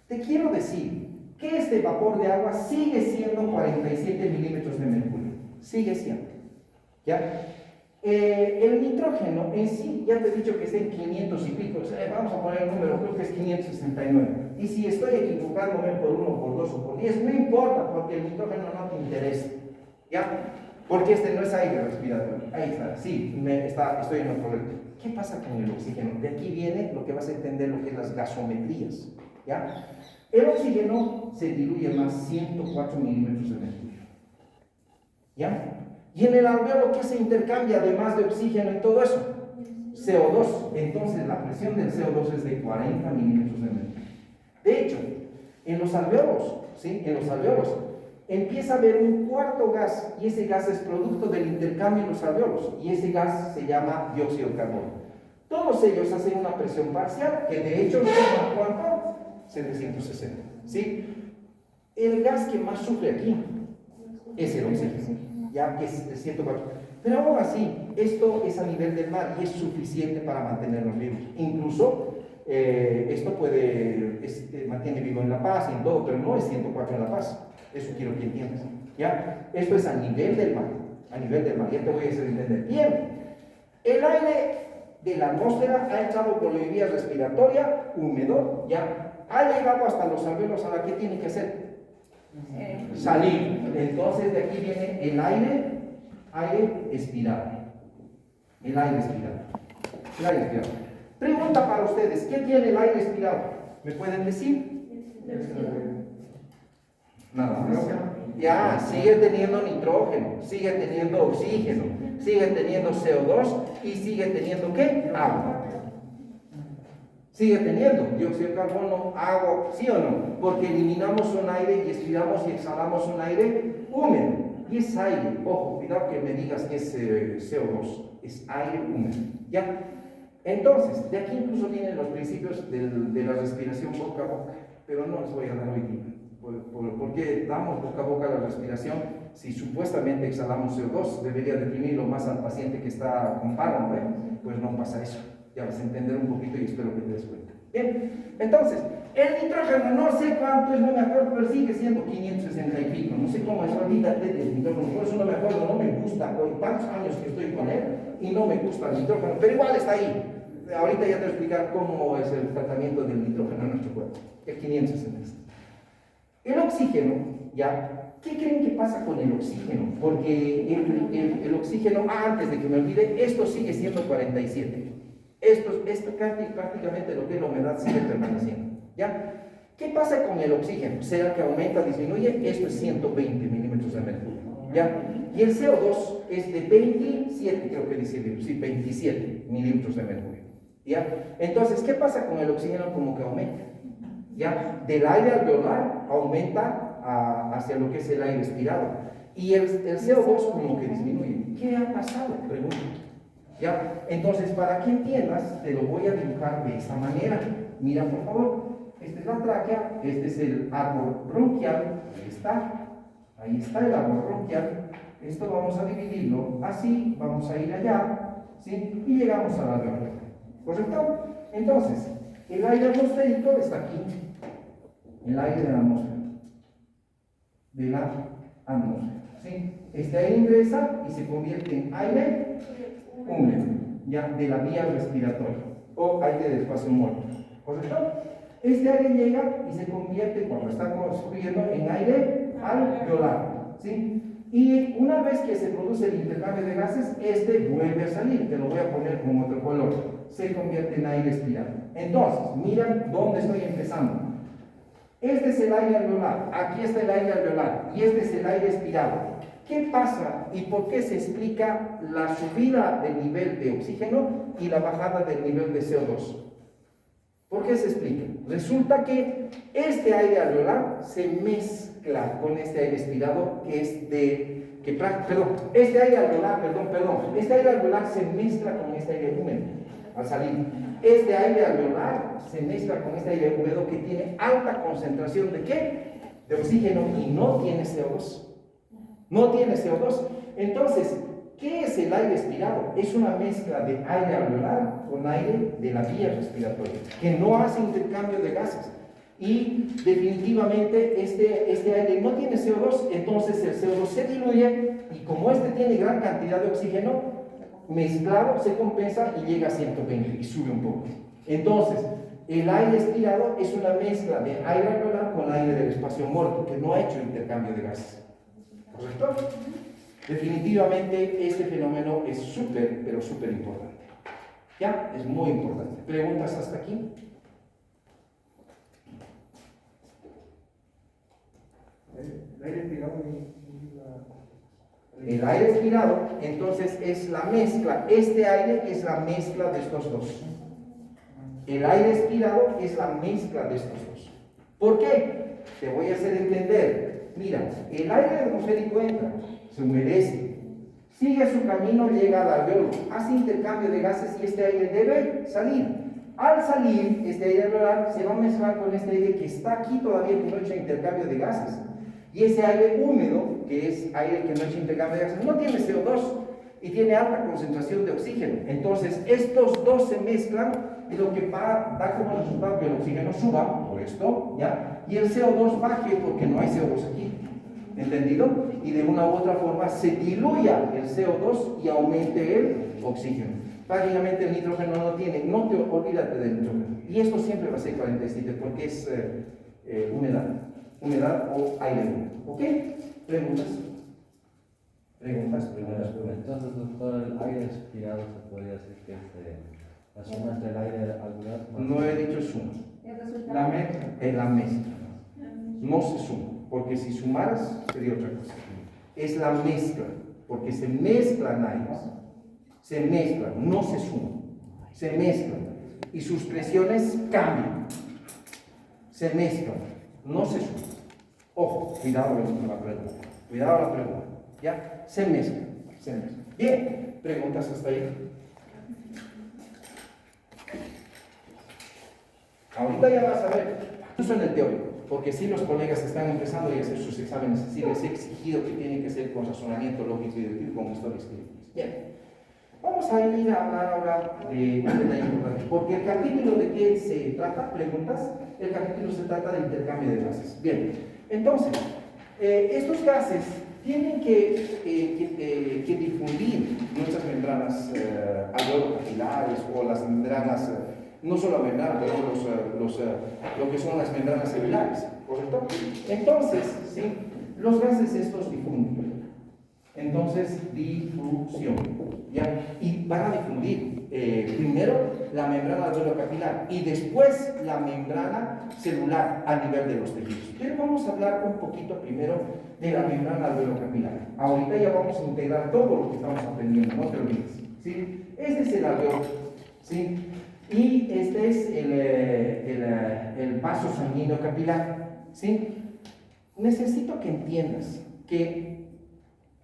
Te quiero decir que este vapor de agua sigue siendo 47 milímetros de mercurio. Sigue siendo. ¿Ya? El nitrógeno en sí, ya te he dicho que está en 500 y pico, vamos a poner el número, creo que es 569. Y si estoy equivocándome por 1, por 2 o por 10, no importa, porque el nitrógeno no te interesa. ¿Ya? Porque este no es aire respiratorio. Ahí está, sí, estoy en lo correcto. ¿Qué pasa con el oxígeno? De aquí viene lo que vas a entender, lo que es las gasometrías. ¿Ya? El oxígeno se diluye más 104 milímetros de mercurio. ¿Ya? Y en el alveolo, ¿qué se intercambia además de oxígeno y todo eso? CO2. Entonces la presión del CO2 es de 40 milímetros de mercurio. De hecho, en los alveolos, ¿sí? En los alveolos empieza a haber un cuarto gas, y ese gas es producto del intercambio en los alveolos, y ese gas se llama dióxido de carbono. Todos ellos hacen una presión parcial, que de hecho suma ¿cuánto? 760. ¿Sí? El gas que más sufre aquí es el oxígeno. Ya que es 104. Pero aún así, esto es a nivel del mar y es suficiente para mantenernos vivos. Incluso, esto mantiene vivo en La Paz y en todo, pero no es 104 en La Paz. Eso quiero que entiendas. ¿Ya? Esto es a nivel del mar. A nivel del mar. Ya te voy a hacer entender. Bien. El aire de la atmósfera ha entrado por la vía respiratoria, húmedo, ¿ya? Ha llegado hasta los alveolos. ¿A la que tiene que hacer? Salir. Entonces de aquí viene el aire expirado. El aire expirado. El aire expirado. Pregunta para ustedes, ¿qué tiene el aire expirado? ¿Me pueden decir? Nada más. Ya, sigue teniendo nitrógeno, sigue teniendo oxígeno, sigue teniendo CO2 y sigue teniendo ¿qué? Agua. Sigue teniendo dióxido de carbono, agua, ¿sí o no? Porque eliminamos un aire y expiramos y exhalamos un aire húmedo. Y es aire, ojo, cuidado que me digas que es CO2, es aire húmedo, ¿ya? Entonces, de aquí incluso vienen los principios de la respiración boca a boca, pero no les voy a dar hoy día. ¿Por qué damos boca a boca la respiración? Si supuestamente exhalamos CO2, debería deprimirlo más al paciente que está con paro, ¿no? Pues no pasa eso. Ya vas a entender un poquito y espero que te des cuenta. Bien, entonces, el nitrógeno, no sé cuánto es, no me acuerdo, pero sigue siendo 560 y pico. No sé cómo es, olvídate del nitrógeno, por eso no me acuerdo, no me gusta. Hoy tantos años que estoy con él y no me gusta el nitrógeno, pero igual está ahí. Ahorita ya te voy a explicar cómo es el tratamiento del nitrógeno en nuestro cuerpo. Es 560. El oxígeno, ¿ya? ¿Qué creen que pasa con el oxígeno? Porque el oxígeno, antes de que me olvide, esto sigue siendo 47. Esto prácticamente lo que es la humedad sigue permaneciendo, ¿ya? ¿Qué pasa con el oxígeno? ¿Será que aumenta, disminuye? Esto es 120 milímetros de mercurio, ¿ya? Y el CO2 es de 27, creo que dice el libro, sí, 27 milímetros de mercurio, ¿ya? Entonces, ¿qué pasa con el oxígeno? Como que aumenta, ¿ya? Del aire alveolar aumenta hacia lo que es el aire expirado. Y el CO2 como que disminuye. ¿Qué ha pasado? Pregunto. ¿Ya? Entonces, para que entiendas, te lo voy a dibujar de esta manera. Mira, por favor, esta es la tráquea, este es el árbol bronquial, ahí está el árbol bronquial. Esto vamos a dividirlo así, vamos a ir allá, ¿sí? Y llegamos a la alveolar, ¿correcto? Entonces, El aire atmosférico está aquí. El aire de la atmósfera. De la atmósfera. ¿Sí? Este aire ingresa y se convierte en aire húmedo, ya de la vía respiratoria o aire del espacio muerto. ¿Correcto? Este aire llega y se convierte, cuando está subiendo, en aire alveolar. ¿Sí? Y una vez que se produce el intercambio de gases, este vuelve a salir. Te lo voy a poner con otro color. Se convierte en aire expirado. Entonces, miren dónde estoy empezando. Este es el aire alveolar, aquí está el aire alveolar y este es el aire expirado. ¿Qué pasa y por qué se explica la subida del nivel de oxígeno y la bajada del nivel de CO2? ¿Por qué se explica? Resulta que este aire alveolar se mezcla con este aire expirado que es este aire alveolar se mezcla con este aire húmedo al salir. Este aire alveolar se mezcla con este aire húmedo que tiene alta concentración ¿de qué? De oxígeno y no tiene CO2. No tiene CO2. Entonces, ¿qué es el aire expirado? Es una mezcla de aire alveolar con aire de la vía respiratoria, que no hace intercambio de gases. Y definitivamente este aire no tiene CO2, entonces el CO2 se diluye y como este tiene gran cantidad de oxígeno, mezclado se compensa y llega a 120 y sube un poco. Entonces, el aire expirado es una mezcla de aire alveolar con aire del espacio muerto, que no ha hecho intercambio de gases. ¿Correcto? Definitivamente este fenómeno es súper, pero súper importante. ¿Ya? Es muy importante. ¿Preguntas hasta aquí? El aire expirado El aire expirado, entonces, es la mezcla. Este aire es la mezcla de estos dos. El aire expirado es la mezcla de estos dos. ¿Por qué? Te voy a hacer entender. Mira, el aire atmosférico entra, se humedece, sigue su camino, llega al alveolo, hace intercambio de gases y este aire debe salir. Al salir, este aire alveolar se va a mezclar con este aire que está aquí todavía, que no ha hecho intercambio de gases. Y ese aire húmedo, que es aire que no ha hecho intercambio de gases, no tiene CO2 y tiene alta concentración de oxígeno. Entonces, estos dos se mezclan y lo que da como resultado que el oxígeno suba, por esto, ¿ya? Y el CO2 baje porque no hay CO2 aquí. ¿Entendido? Y de una u otra forma se diluya el CO2 y aumente el oxígeno. Prácticamente el nitrógeno no tiene, no te olvídate del nitrógeno. Y esto siempre va a ser 47 porque es humedad o aire húmedo. ¿Ok? ¿Preguntas? Preguntas. Entonces, doctor, el aire expirado se podría decir que es la suma entre el aire alveolar. No he dicho suma. La mezcla. Es la mezcla. No se suma, porque si sumaras sería otra cosa. Es la mezcla, porque se mezclan aires. Se mezclan, no se suman. Se mezclan. Y sus presiones cambian. Se mezclan, no se suman. Ojo, cuidado con la pregunta. Cuidado la pregunta. ¿Ya? Se mezclan. Se mezclan. Bien, preguntas hasta ahí. Ahorita ya vas a ver, incluso en el teórico, porque si los colegas están empezando a hacer sus exámenes, sí les he exigido que tienen que ser con razonamiento lógico y deductivo, con historias clínicas. Bien, vamos a ir a hablar ahora de un detalle importante, porque el capítulo de qué se trata, preguntas, el capítulo se trata de intercambio de gases. Bien, entonces, estos gases tienen que difundir nuestras membranas alveolo-capilares o las membranas no solo membranas, pero lo que son las membranas celulares, ¿correcto? Entonces, ¿sí? Los gases estos difunden. Entonces, difusión, ¿ya? Y van a difundir primero la membrana alveolo-capilar y después la membrana celular a nivel de los tejidos. Pero vamos a hablar un poquito primero de la membrana alveolo-capilar. Ahorita ya vamos a integrar todo lo que estamos aprendiendo, no te olvides, ¿sí? Este es el alveolo, ¿sí? Y este es el vaso sanguíneo capilar, ¿sí? Necesito que entiendas que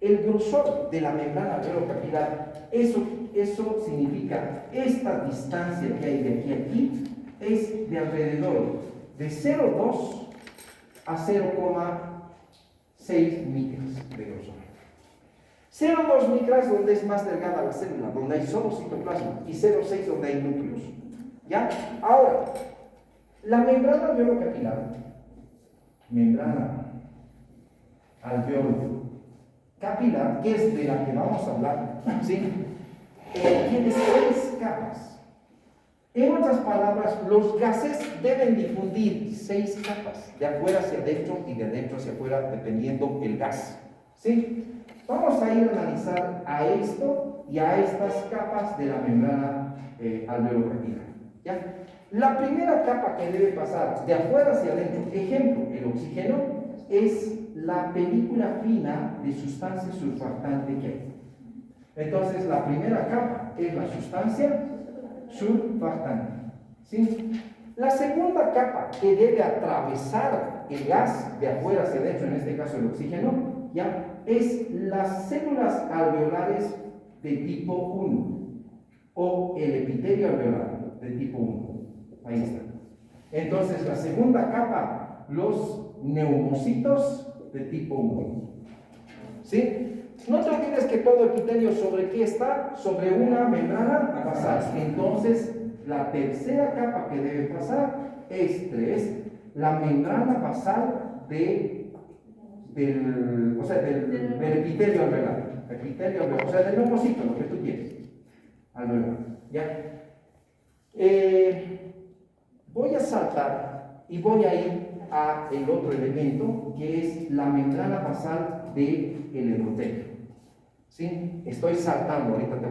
el grosor de la membrana alveolo-capilar, eso significa esta distancia que hay de aquí a aquí, es de alrededor de 0,2 a 0,6 micras de grosor. 0,2 micras donde es más delgada la célula, donde hay solo citoplasma, y 0,6 donde hay núcleos. ¿Ya? Ahora, la membrana alveolo-capilar, membrana alveolo-capilar, que es de la que vamos a hablar, ¿sí? Tiene 6 capas. En otras palabras, los gases deben difundir 6 capas, de afuera hacia adentro y de adentro hacia afuera, dependiendo el gas. ¿Sí? Vamos a ir a analizar a esto y a estas capas de la membrana alveolo-capilar. ¿Ya? La primera capa que debe pasar de afuera hacia adentro, ejemplo, el oxígeno, es la película fina de sustancia surfactante que hay. Entonces, la primera capa es la sustancia surfactante. ¿Sí? La segunda capa que debe atravesar el gas de afuera hacia adentro, en este caso el oxígeno, ¿ya? Es las células alveolares de tipo 1 o el epitelio alveolar de tipo 1. Ahí está. Entonces, la segunda capa, los neumocitos de tipo 1. ¿Sí? No te olvides que todo epitelio sobre qué está, sobre una membrana basal. Entonces, la tercera capa que debe pasar es 3, la membrana basal del epitelio alveolar. Epitelio alveolar, o sea, del neumocito, lo que tú quieres. Alveolar. ¿Ya? Voy a saltar y voy a ir a el otro elemento, que es la membrana basal del endotelio. ¿Sí? Estoy saltando, ahorita te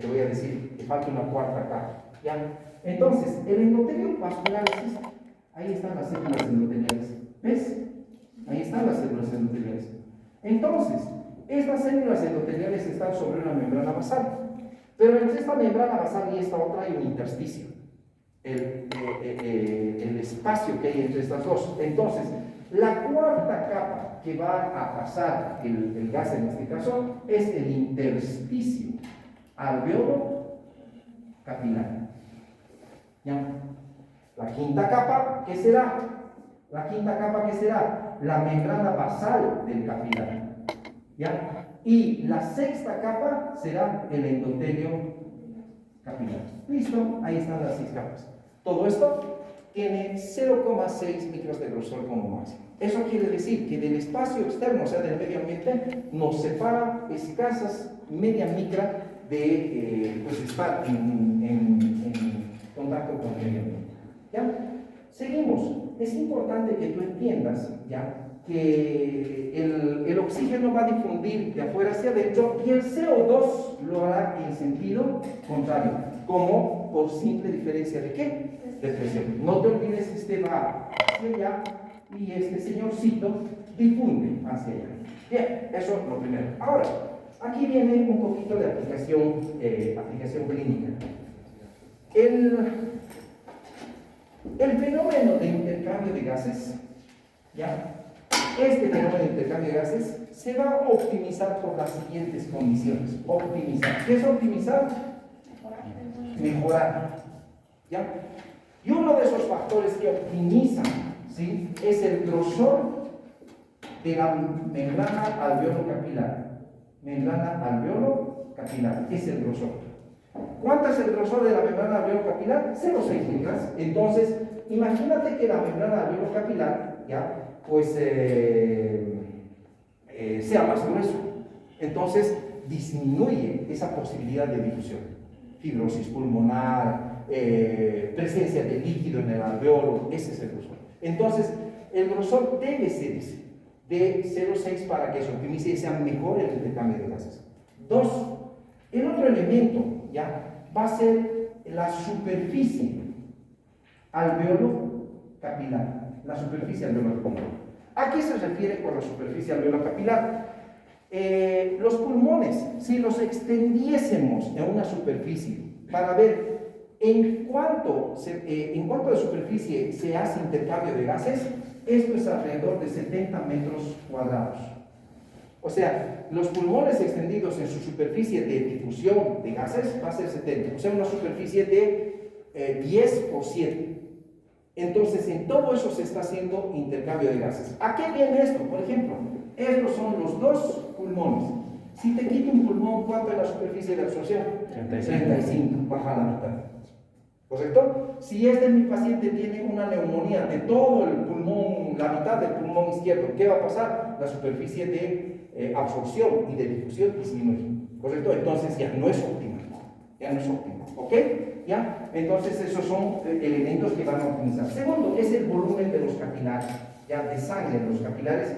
voy a decir que falta una cuarta capa. ¿Ya? Entonces, el endotelio vascular existe. Ahí están las células endoteliales. ¿Ves? Ahí están las células endoteliales. Entonces, estas células endoteliales están sobre una membrana basal. Pero entre esta membrana basal y esta otra hay un intersticio. El espacio que hay entre estas dos. Entonces, la cuarta capa que va a pasar el gas en este caso es el intersticio alveolo-capilar. ¿Ya? La quinta capa, ¿qué será? La quinta capa, ¿qué será? La membrana basal del capilar. ¿Ya? Y la sexta capa será el endotelio capilar. ¿Listo? Ahí están las 6 capas. Todo esto tiene 0,6 micros de grosor como máximo. Eso quiere decir que del espacio externo, o sea, del medio ambiente, nos separa escasas media micra de estar en contacto con el medio ambiente. ¿Ya? Seguimos. Es importante que tú entiendas, ¿ya?, que el oxígeno va a difundir de afuera hacia adentro y el CO2 lo hará en sentido contrario, como por simple diferencia de ¿qué? De presión. No te olvides, este va hacia allá y este señorcito difunde hacia allá. Bien, eso es lo primero. Ahora, aquí viene un poquito de aplicación clínica. El fenómeno de intercambio de gases, ¿ya? Este fenómeno de intercambio de gases se va a optimizar por las siguientes condiciones. Optimizar. ¿Qué es optimizar? Mejorar. ¿Ya? Y uno de esos factores que optimizan, ¿sí?, es el grosor de la membrana alveolo-capilar. Membrana alveolo-capilar. Es el grosor. ¿Cuánto es el grosor de la membrana alveolo-capilar? 0,6 micras. Entonces, imagínate que la membrana alveolo-capilar, ¿ya?, pues sea más grueso. Entonces disminuye esa posibilidad de difusión. Fibrosis pulmonar, presencia de líquido en el alveolo, ese es el grosor. Entonces el grosor debe ser ese, de 0,6, para que se optimice y sea mejor el intercambio de gases. 2. El otro elemento, ¿ya?, va a ser la superficie alveolo-capilar. La superficie alveolo-capilar. ¿A qué se refiere con la superficie alveolo-capilar? Los pulmones, si los extendiésemos en una superficie para ver en cuánto de superficie se hace intercambio de gases, esto es alrededor de 70 metros cuadrados. O sea, los pulmones extendidos en su superficie de difusión de gases va a ser 70, o sea, una superficie de 10 por 7. Entonces, en todo eso se está haciendo intercambio de gases. ¿A qué viene esto? Por ejemplo, estos son los 2 pulmones. Si te quito un pulmón, ¿cuánto es la superficie de absorción? 35, baja la mitad. ¿correcto? Si mi paciente tiene una neumonía de todo el pulmón, la mitad del pulmón izquierdo, ¿qué va a pasar? La superficie de absorción y de difusión disminuye, ¿correcto? Entonces ya no es óptima, ¿ok? ¿Ya? Entonces esos son elementos que van a optimizar. Segundo, es el volumen de los capilares, ya de sangre en los capilares,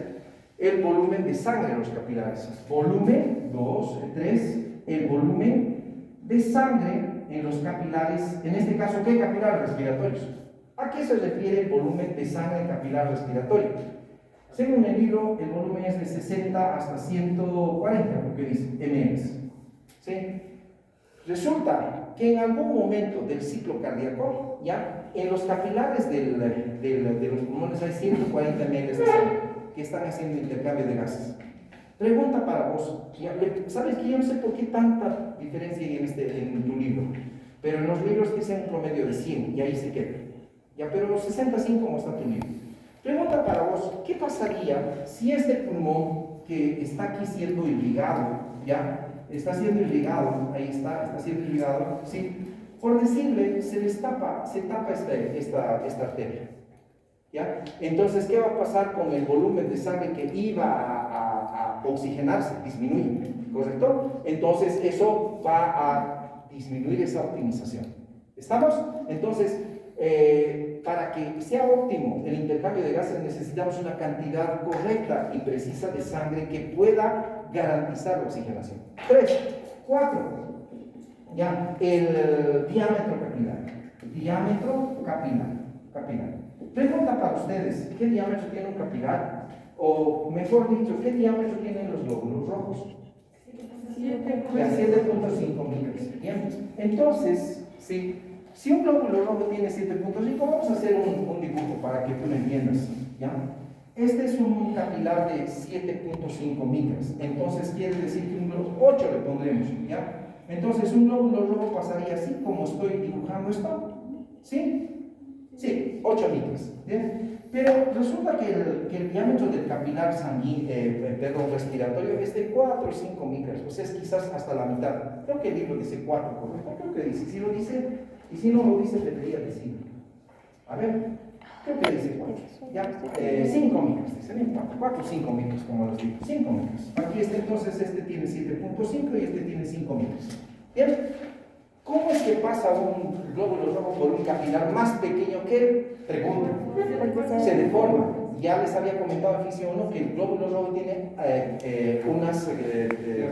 el volumen de sangre en los capilares. Volumen, 2, 3, el volumen de sangre en los capilares, en este caso, ¿qué capilares respiratorios? ¿A qué se refiere el volumen de sangre capilar respiratorio? Según el libro, el volumen es de 60 hasta 140, lo que dice, ml. ¿Sí? Resulta que en algún momento del ciclo cardíaco, ya, en los capilares de los pulmones hay 140 ml de sangre que están haciendo intercambio de gases. Pregunta para vos, ¿sabes que yo no sé por qué tanta diferencia hay en tu libro? Pero en los libros dicen un promedio de 100 y ahí se queda. Ya, pero los 65 como está tu libro. Pregunta para vos, ¿qué pasaría si este pulmón que está aquí siendo irrigado, ya, está siendo irrigado, ahí está siendo irrigado, sí, por decirle, se tapa esta arteria? ¿Ya? Entonces, ¿qué va a pasar con el volumen de sangre que iba a oxigenarse? Disminuye, ¿correcto? Entonces, eso va a disminuir esa optimización. ¿Estamos? Entonces, para que sea óptimo el intercambio de gases necesitamos una cantidad correcta y precisa de sangre que pueda garantizar la oxigenación. 3, 4, ya, el diámetro capilar. Diámetro capilar. Pregunta para ustedes, ¿qué diámetro tiene un capilar? O mejor dicho, ¿qué diámetro tienen los glóbulos rojos? 7.5 micras. Bien. Entonces, si un glóbulo rojo tiene 7.5, vamos a hacer un dibujo para que tú lo entiendas. ¿Ya? Este es un capilar de 7.5 micras. Entonces quiere decir que un glóbulo 8 le pondremos. ¿Ya? Entonces un glóbulo rojo pasaría así como estoy dibujando esto. ¿Sí? Sí, 8 micras. ¿Bien? Pero resulta que el diámetro del capilar respiratorio es de 4 o 5 micras, o sea, es quizás hasta la mitad. Creo que el libro dice 4, ¿correcto? Creo que dice. Si lo dice, y si no lo dice, debería decirlo. A ver, creo que dice 4. Ya, 5 micras, dice, 4 o 5 micras, como los digo, 5 micras. Aquí entonces, este tiene 7.5 y este tiene 5 micras. Bien. ¿Cómo es que pasa un glóbulo rojo por un capilar más pequeño que él? Pregunta. Se deforma. Ya les había comentado en física 1 que el glóbulo rojo tiene unas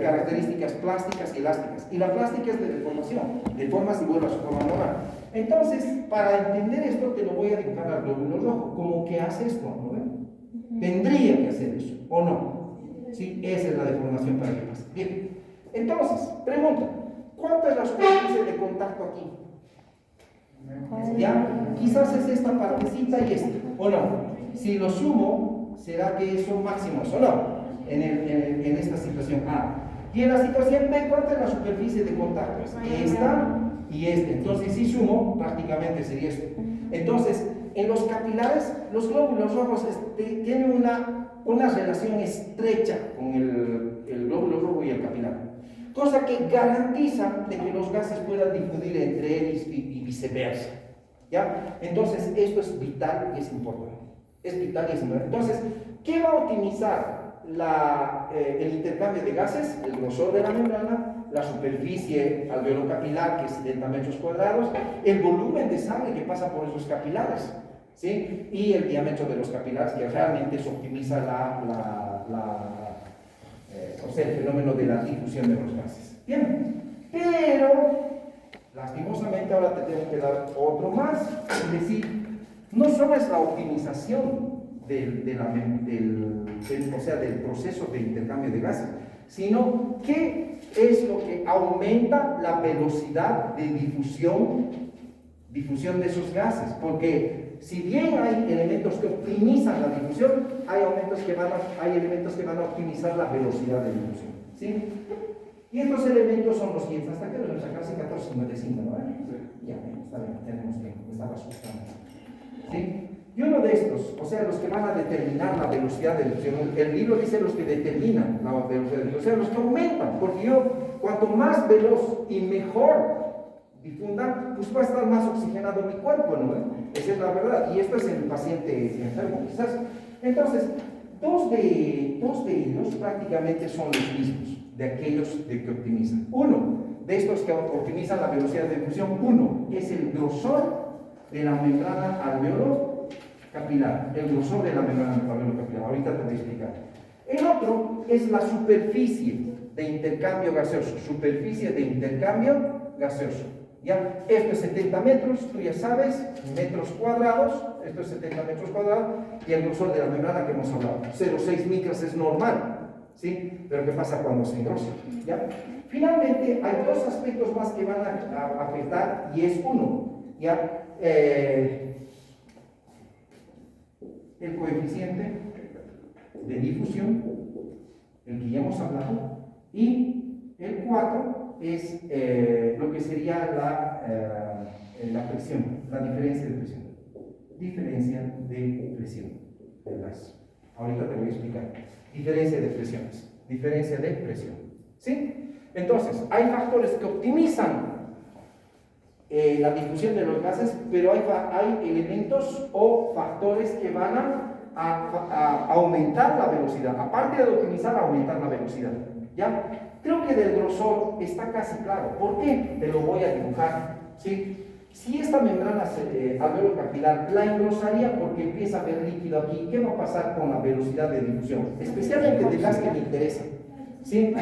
características plásticas y elásticas. Y la plástica es de deformación. Deformas y vuelve a su forma normal. Entonces, para entender esto, te lo voy a dibujar al glóbulo rojo. Como que hace esto, ¿no? Tendría que hacer eso, ¿o no? Sí, esa es la deformación para que pase. Bien. Entonces, pregunta. ¿Cuánta es la superficie de contacto aquí? ¿Ya? Quizás es esta partecita y esta, ¿o no? Si lo sumo, ¿será que son máximos o no? En esta situación A. Y en la situación B, ¿cuánta es la superficie de contacto? Esta y esta. Entonces, si sumo, prácticamente sería esto. Entonces, en los capilares, los glóbulos rojos tienen una relación estrecha con el glóbulo rojo y el capilar. Cosa que garantiza de que los gases puedan difundir entre ellos y viceversa. ¿Ya? Entonces, esto es vital y es importante. Es vital y es importante. Entonces, ¿qué va a optimizar el intercambio de gases? El grosor de la membrana, la superficie alveolo-capilar, que es 70 metros cuadrados, el volumen de sangre que pasa por esos capilares, ¿sí? Y el diámetro de los capilares, que realmente se optimiza o sea, el fenómeno de la difusión de los gases. Bien, pero lastimosamente ahora te tengo que dar otro más, es decir, no solo es la optimización del proceso de intercambio de gases, sino qué es lo que aumenta la velocidad de difusión de esos gases, porque si bien hay elementos que optimizan la difusión, hay elementos que van a optimizar la velocidad de difusión, ¿sí? Y estos elementos son los siguientes. ¿Hasta qué los vamos a sacar? 14:55, ¿no? Ya, está bien, tenemos tiempo, me estaba asustando, ¿sí? Y uno de estos, o sea, los que van a determinar la velocidad de difusión, el libro dice los que determinan la velocidad de difusión, o sea, los que aumentan, porque cuanto más veloz y mejor difunda, pues va a estar más oxigenado mi cuerpo, ¿no? Esa es la verdad. Y esto es en el paciente enfermo, quizás. Entonces, dos de ellos prácticamente son los mismos, de aquellos de que optimizan. Uno de estos que optimizan la velocidad de difusión, uno es el grosor de la membrana alveolo capilar, el grosor de la membrana alveolo capilar. Ahorita te voy a explicar. El otro es la superficie de intercambio gaseoso, superficie de intercambio gaseoso. ¿Ya? Esto es 70 metros, tú ya sabes, metros cuadrados, esto es 70 metros cuadrados, y el grosor de la membrana que hemos hablado, 0,6 micras es normal, ¿sí? Pero ¿qué pasa cuando se engrosa? ¿Ya? Finalmente, hay dos aspectos más que van a afectar, y es uno, ¿ya? El coeficiente de difusión, el que ya hemos hablado, y el 4 es lo que sería la presión, la diferencia de presión. Diferencia de presión del gas. Ahorita te voy a explicar. Diferencia de presiones. Diferencia de presión. ¿Sí? Entonces, hay factores que optimizan la difusión de los gases, pero hay elementos o factores que van a aumentar la velocidad. Aparte de optimizar, aumentar la velocidad. ¿Ya? Creo que del grosor está casi claro. ¿Por qué? Te lo voy a dibujar. ¿Sí? Si esta membrana alveolo capilar la engrosaría porque empieza a haber líquido aquí, ¿qué va a pasar con la velocidad de difusión? Especialmente del gas que me interesa. ¿Sí?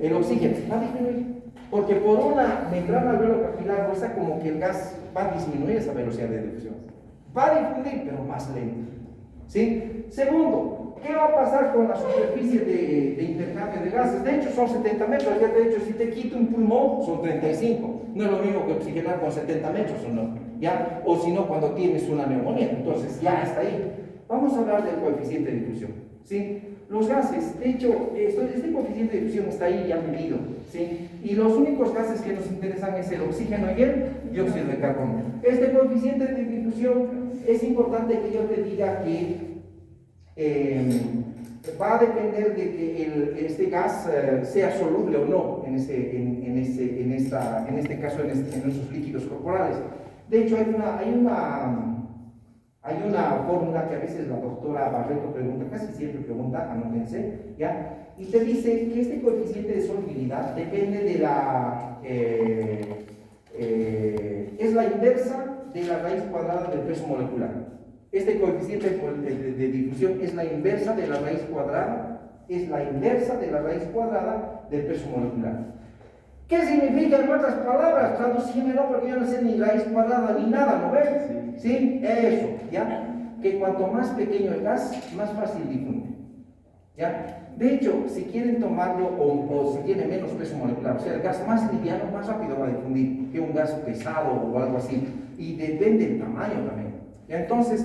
El oxígeno va a disminuir. Porque por una membrana alveolo capilar gruesa, como que el gas va a disminuir esa velocidad de difusión. Va a difundir, pero más lento. ¿Sí? Segundo, ¿qué va a pasar con la superficie de intercambio de gases? De hecho, son 70 metros. Ya te he dicho, si te quito un pulmón, son 35. No es lo mismo que oxigenar con 70 metros, ¿o no? ¿Ya? O si no, cuando tienes una neumonía. Entonces, ya está ahí. Vamos a hablar del coeficiente de difusión. ¿Sí? Los gases, de hecho, este coeficiente de difusión está ahí ya medido. ¿Sí? Y los únicos gases que nos interesan es el oxígeno y el dióxido de carbono. Este coeficiente de difusión es importante que yo te diga que va a depender de que este gas sea soluble o no en este caso en esos líquidos corporales. De hecho, hay una fórmula que a veces la doctora Barreto pregunta, casi siempre pregunta, anótense, ¿ya? Y te dice que este coeficiente de solubilidad depende de es la inversa de la raíz cuadrada del peso molecular. Este coeficiente de difusión es la inversa de la raíz cuadrada, del peso molecular. ¿Qué significa en otras palabras? Traducímelo porque yo no sé ni raíz cuadrada ni nada, ¿no ves? ¿Sí? Eso, ¿ya? Que cuanto más pequeño el gas, más fácil difunde. ¿Ya? De hecho, si quieren tomarlo o si tiene menos peso molecular, o sea, el gas más liviano, más rápido va a difundir que un gas pesado o algo así. Y depende del tamaño también. ¿Ya? Entonces,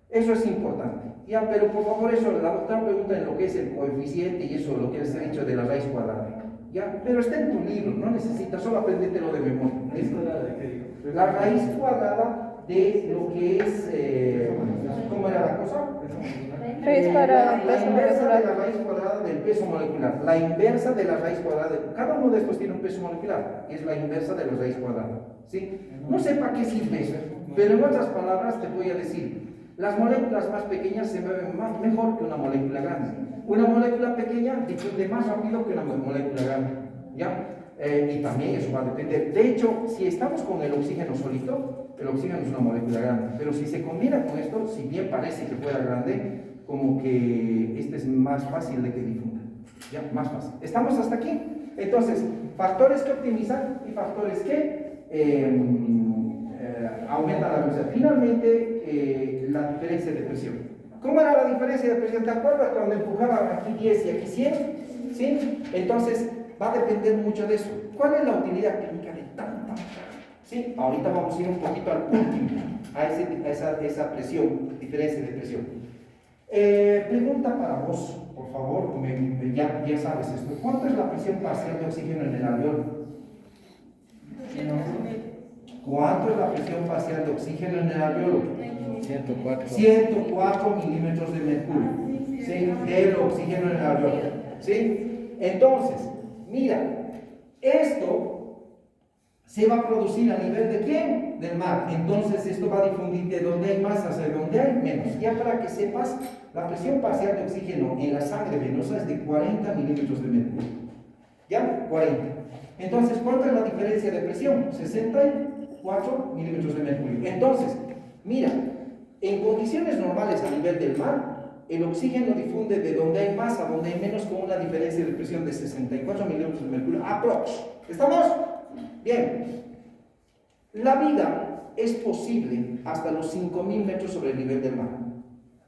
eso es importante. ¿Ya? Pero por favor, eso, la doctora pregunta en lo que es el coeficiente y eso, lo que les he dicho de la raíz cuadrada. ¿Ya? Pero está en tu libro, no necesitas, solo aprendértelo de memoria. La raíz cuadrada de lo que es, ¿cómo era la cosa? Raíz cuadrada, La inversa de la raíz cuadrada del peso molecular. La inversa de la raíz cuadrada. Cada uno de estos tiene un peso molecular. Es la inversa de la raíz cuadrada. ¿Sí? No sé para qué sirve eso, pero en otras palabras te voy a decir. Las moléculas más pequeñas se mueven mejor que una molécula grande. Una molécula pequeña difunde más rápido que una molécula grande. ¿Ya? Y también eso va a depender. De hecho, si estamos con el oxígeno solito, el oxígeno es una molécula grande. Pero si se combina con esto, si bien parece que fuera grande, como que este es más fácil de que difunda. ¿Ya? Más fácil. ¿Estamos hasta aquí? Entonces, factores que optimizan y factores que aumentan la velocidad. Finalmente, la diferencia de presión. ¿Cómo era la diferencia de presión? ¿Te acuerdas cuando empujaba aquí 10 y aquí 100? ¿Sí? Entonces, va a depender mucho de eso. ¿Cuál es la utilidad clínica de tanta? ¿Sí? Ahorita vamos a ir un poquito al último, a esa presión, diferencia de presión. Pregunta para vos, por favor, ya sabes esto. ¿Cuánto es la presión parcial de oxígeno en el alveolo? ¿Cuánto es la presión parcial de oxígeno en el alveolo? 104 milímetros de mercurio. ¿Sí? Del oxígeno en el alveolo. ¿Sí? Entonces, mira, esto se va a producir a nivel de ¿quién? Del mar. Entonces esto va a difundir de donde hay más hacia donde hay menos. Ya para que sepas, la presión parcial de oxígeno en la sangre venosa es de 40 milímetros de mercurio. ¿Ya? 40. Entonces, ¿cuánta es la diferencia de presión? 64 milímetros de mercurio. Entonces, mira, en condiciones normales a nivel del mar, el oxígeno difunde de donde hay más a donde hay menos con una diferencia de presión de 64 milímetros de mercurio. Aprox. ¿Estamos? Bien. La vida es posible hasta los 5000 metros sobre el nivel del mar.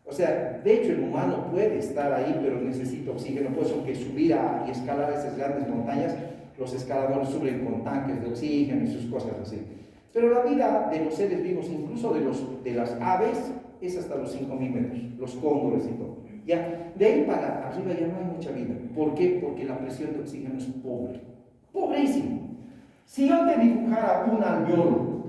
O sea, de hecho el humano puede estar ahí, pero necesita oxígeno. Por eso que subir y escalar esas grandes montañas, los escaladores suben con tanques de oxígeno y sus cosas así. Pero la vida de los seres vivos, incluso de las aves, es hasta los 5000 metros, los cóndores y todo. Ya, de ahí para arriba ya no hay mucha vida. ¿Por qué? Porque la presión de oxígeno es pobre, pobrísimo. Si yo te dibujara un alveolo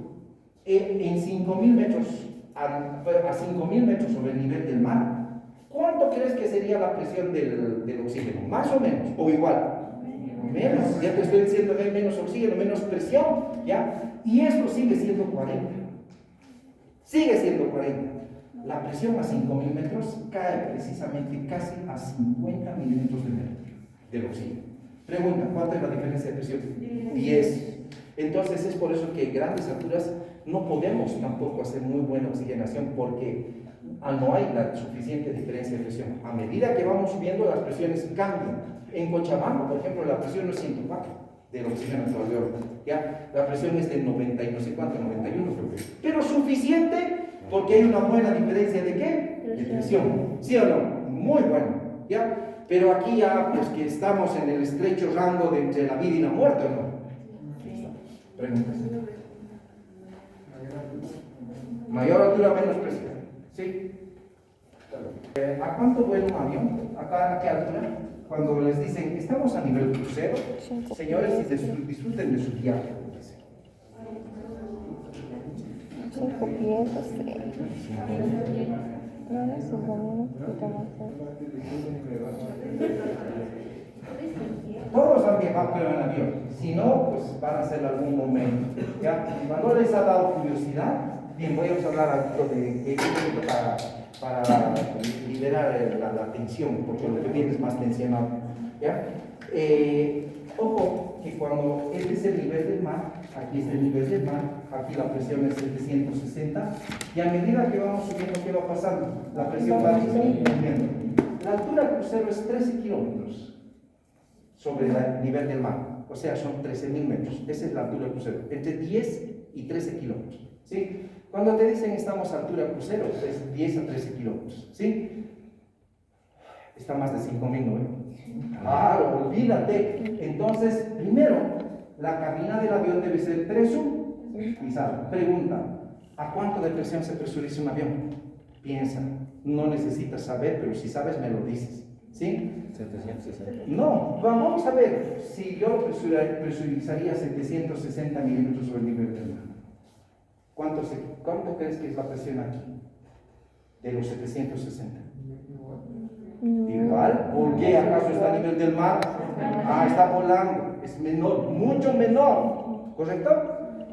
en 5000 metros, a 5000 metros sobre el nivel del mar, ¿cuánto crees que sería la presión del oxígeno? ¿Más o menos? ¿O igual? Menos, ya te estoy diciendo que hay menos oxígeno, menos presión, ¿ya? Y esto sigue siendo 40. Sigue siendo 40. La presión a 5000 metros cae precisamente casi a 50 milímetros de mercurio del oxígeno. Pregunta, ¿cuánta es la diferencia de presión? 10. Entonces es por eso que en grandes alturas no podemos tampoco hacer muy buena oxigenación porque no hay la suficiente diferencia de presión. A medida que vamos subiendo las presiones cambian. En Cochabamba, por ejemplo, la presión no es 104 del oxígeno alveolo, ¿ya? La presión es de 90 y no sé cuánto, 91 creo que. Pero suficiente porque hay una buena diferencia de ¿qué? De presión. ¿Sí o no? Muy bueno, ¿ya? Pero aquí ya, pues que estamos en el estrecho rango de entre la vida y la muerte, ¿o no? Preguntas. Mayor altura, menos presión. ¿Sí? ¿A cuánto vuela un avión? ¿A qué altura? Cuando les dicen, estamos a nivel crucero, señores, disfruten de su viaje. 5 pies, 3. No, no sé, un poquito más. Todos han viajado pero en avión, si no, pues van a hacerlo algún momento. ¿Ya? Cuando les ha dado curiosidad, bien, voy a hablar algo de para liberar la tensión, porque lo que viene es más tensionado. ¿Ya? Ojo, que cuando este es el nivel del mar, aquí es el nivel del mar, aquí la presión es 760, y a medida que vamos subiendo, ¿qué va pasando? La presión va disminuyendo. La altura crucero es 13 kilómetros sobre el nivel del mar, o sea, son 13.000 metros. Esa es la altura crucero, entre 10 y 13 kilómetros. ¿Sí? Cuando te dicen estamos a altura crucero, es 10 a 13 kilómetros. ¿Sí? Está más de 5.000, ¿no? Claro, olvídate. Entonces, primero, la cabina del avión debe ser presurizada. Pregunta, ¿a cuánto de presión se presuriza un avión? Piensa, no necesitas saber, pero si sabes me lo dices. ¿Sí? 760. No, vamos a ver si yo presurizaría 760 milímetros sobre el nivel del mar. ¿Cuánto crees que es la presión aquí? De los 760. Igual, ¿por qué acaso está a nivel del mar? Está volando, es menor, mucho menor, ¿correcto?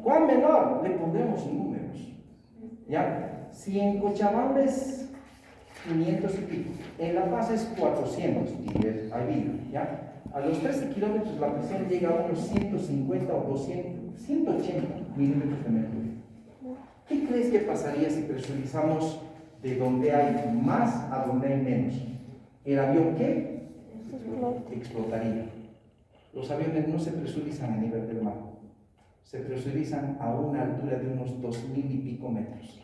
¿Cuán menor? Le pondremos números, ¿ya? Si en Cochabamba es 500 y pico, en La Paz es 400, y hay vida, ¿ya? A los 13 kilómetros la presión llega a unos 150 o 200, 180 milímetros de mercurio. ¿Qué crees que pasaría si presurizamos de donde hay más a donde hay menos? ¿El avión qué? Explotaría. Los aviones no se presurizan a nivel del mar, se presurizan a una altura de unos 2000 y pico metros.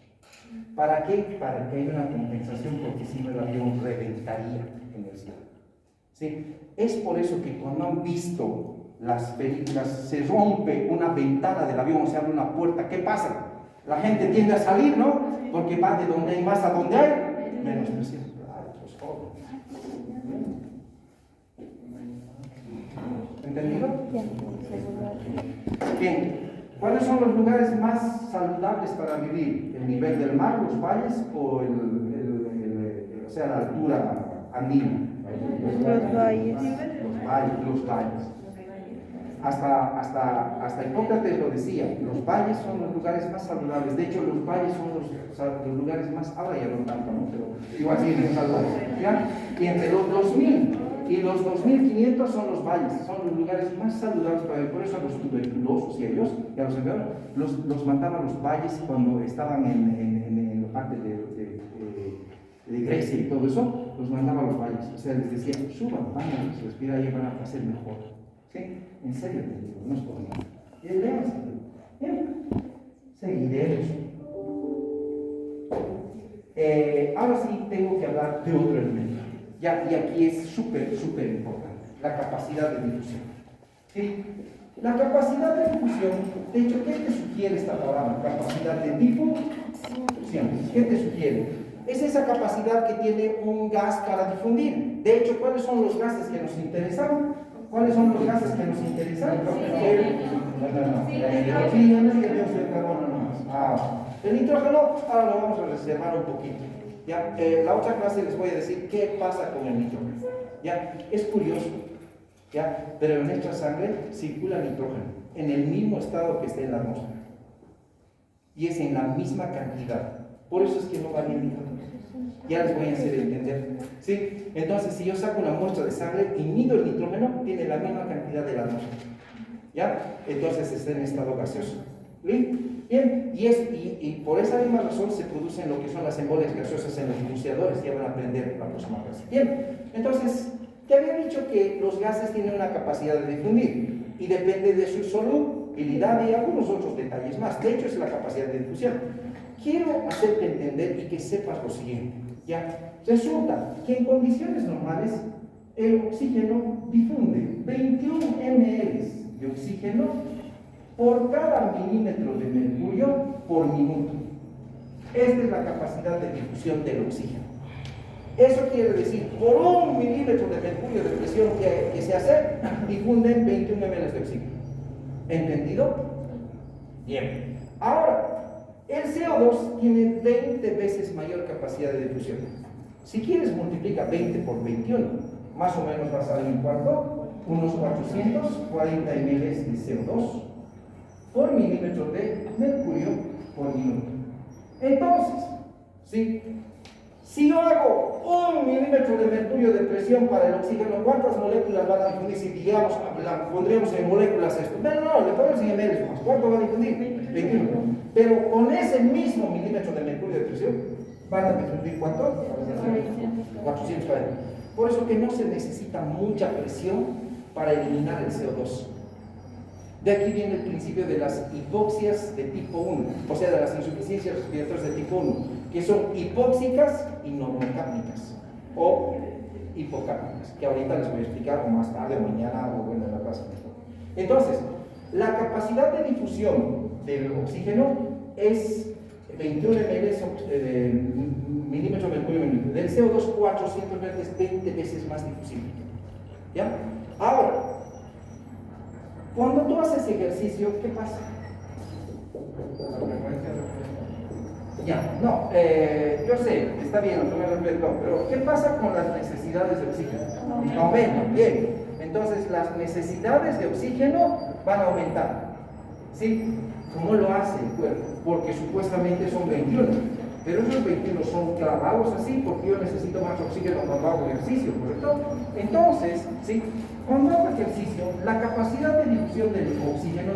¿Para qué? Para que haya una compensación, porque si no el avión reventaría en el cielo. ¿Sí? Es por eso que cuando han visto las películas, se rompe una ventana del avión o se abre una puerta, ¿qué pasa? La gente tiende a salir, ¿no? Porque va de donde hay más a donde hay menos presión. ¿Entendido? Bien. ¿Cuáles son los lugares más saludables para vivir? ¿El nivel del mar, los valles o o sea, la altura andina? Los valles. Los valles. hasta Hipócrates lo decía, los valles son los lugares más saludables. De hecho, los valles son los lugares más, ahora ya no tanto, ¿no? Pero igual siguen saludables. ¿Ya? Y entre los 2000 y los 2500 son los valles, son los lugares más saludables para vivir. Por eso a los tuberculosos y a ellos, y a los enfermos, los mataban los valles cuando estaban en la parte de Grecia y todo eso, los mandaban a los valles. O sea, les decía, suban, van a respirar y van a hacer mejor. ¿Sí? En serio te digo, no es por nada. Y veamos, bien, seguiremos. Ahora sí tengo que hablar de otro elemento. Ya, y aquí es súper importante, la capacidad de difusión. ¿Sí? La capacidad de difusión, de hecho, ¿qué te sugiere esta palabra? Capacidad de difusión. ¿Qué te sugiere? Es esa capacidad que tiene un gas para difundir. De hecho, ¿cuáles son los gases que nos interesan? ¿Cuáles son los gases que nos interesan? El nitrógeno, ahora lo vamos a reservar un poquito. ¿Ya? La otra clase les voy a decir qué pasa con el nitrógeno. ¿Ya? Es curioso, ¿ya? Pero en nuestra sangre circula nitrógeno en el mismo estado que está en la atmósfera. Y es en la misma cantidad. Por eso es que no varía el nitrógeno. Ya les voy a hacer entender. ¿Sí? Entonces, si yo saco una muestra de sangre y mido el nitrógeno, tiene la misma cantidad de la atmósfera. ¿Ya? Entonces está en estado gaseoso. ¿Bien? Bien. Y por esa misma razón se producen lo que son las embolias gaseosas en los buceadores. Ya van a aprender la próxima clase. Bien. Entonces, te había dicho que los gases tienen una capacidad de difundir y depende de su solubilidad y algunos otros detalles más. De hecho, es la capacidad de difusión. Quiero hacerte entender y que sepas lo siguiente. ¿Ya? Resulta que en condiciones normales el oxígeno difunde 21 ml de oxígeno por cada milímetro de mercurio por minuto. Esta es la capacidad de difusión del oxígeno. Eso quiere decir, por 1 milímetro de mercurio de presión que se hace, difunden 21 ml de oxígeno. ¿Entendido? Bien. Ahora, el CO2 tiene 20 veces mayor capacidad de difusión. Si quieres, multiplica 20 por 21. Más o menos va a salir ¿cuánto? Unos 440 ml de CO2 por milímetro de mercurio por minuto. Entonces, ¿sí? Si yo hago 1 milímetro de mercurio de presión para el oxígeno, ¿cuántas moléculas van a difundir? Si digamos, la pondríamos en moléculas esto. No, le ponemos en ml más. ¿Cuánto va a difundir? 21. Pero con ese mismo milímetro de mercurio de presión, van a difundir ¿cuánto? 440. Por eso que no se necesita mucha presión para eliminar el CO2. De aquí viene el principio de las hipoxias de tipo 1, o sea, de las insuficiencias respiratorias de tipo 1, que son hipóxicas y normocápnicas, o hipocápnicas, que ahorita les voy a explicar, o más tarde, o mañana, o bueno, en la clase. Entonces, la capacidad de difusión del oxígeno es 21 milímetros de mercurio minuto. Del CO2, 400 veces, 20 veces más difusible. ¿Ya? Ahora, cuando tú haces ejercicio, ¿qué pasa? Ya, no, yo sé, está bien, no me respeto, pero ¿qué pasa con las necesidades de oxígeno? Aumentan, bien. Entonces, las necesidades de oxígeno van a aumentar. ¿Sí? ¿Cómo lo hace el cuerpo? Porque supuestamente son 21, pero esos 21 son clavados así porque yo necesito más oxígeno cuando hago ejercicio, ¿correcto? Entonces, ¿sí? Cuando hago ejercicio, la capacidad de difusión del oxígeno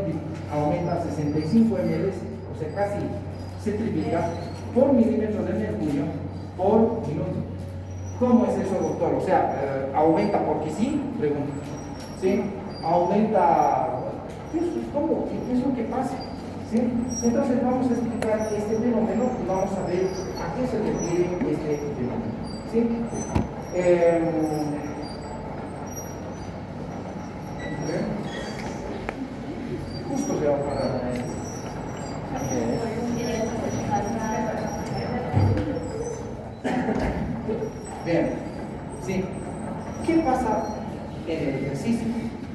aumenta a 65 ml, o sea, casi se triplica por milímetro de mercurio por minuto. ¿Cómo es eso, doctor? O sea, ¿aumenta porque sí? Pregunto. ¿Sí? ¿Aumenta? ¿Cómo? ¿Qué es lo que pasa? ¿Sí? Entonces vamos a explicar este fenómeno y vamos a ver a qué se refiere este fenómeno. ¿Sí? Justo se va a parar. Bien, ¿sí? ¿Qué pasa en el ejercicio?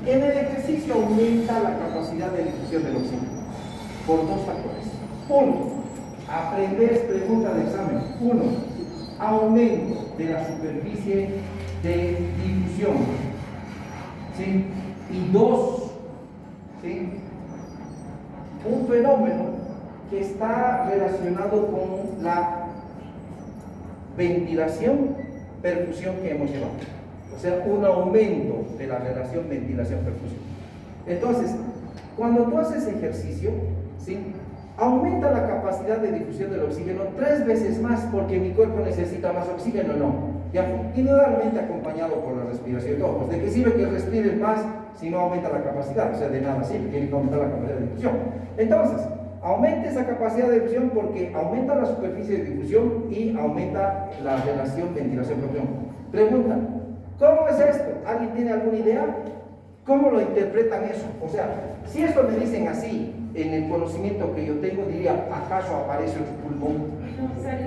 En el ejercicio aumenta la capacidad de difusión del oxígeno por dos factores. Uno, aprender es pregunta de examen. Uno, aumento de la superficie de difusión. ¿Sí? Y dos, fenómeno que está relacionado con la ventilación, perfusión que hemos llevado. O sea, un aumento de la relación ventilación-perfusión. Entonces, cuando tú haces ejercicio, ¿sí?, aumenta la capacidad de difusión del oxígeno 3 veces más porque mi cuerpo necesita más oxígeno, ¿no? Ya, indudablemente acompañado por la respiración. No, pues ¿de qué sirve que respires más si no aumenta la capacidad? O sea, de nada sirve, tiene que aumentar la capacidad de difusión. Entonces, aumenta esa capacidad de difusión porque aumenta la superficie de difusión y aumenta la relación ventilación-perfusión. Pregunta, ¿cómo es esto? ¿Alguien tiene alguna idea? ¿Cómo lo interpretan eso? O sea, si esto me dicen así, en el conocimiento que yo tengo, diría, ¿acaso aparece otro pulmón?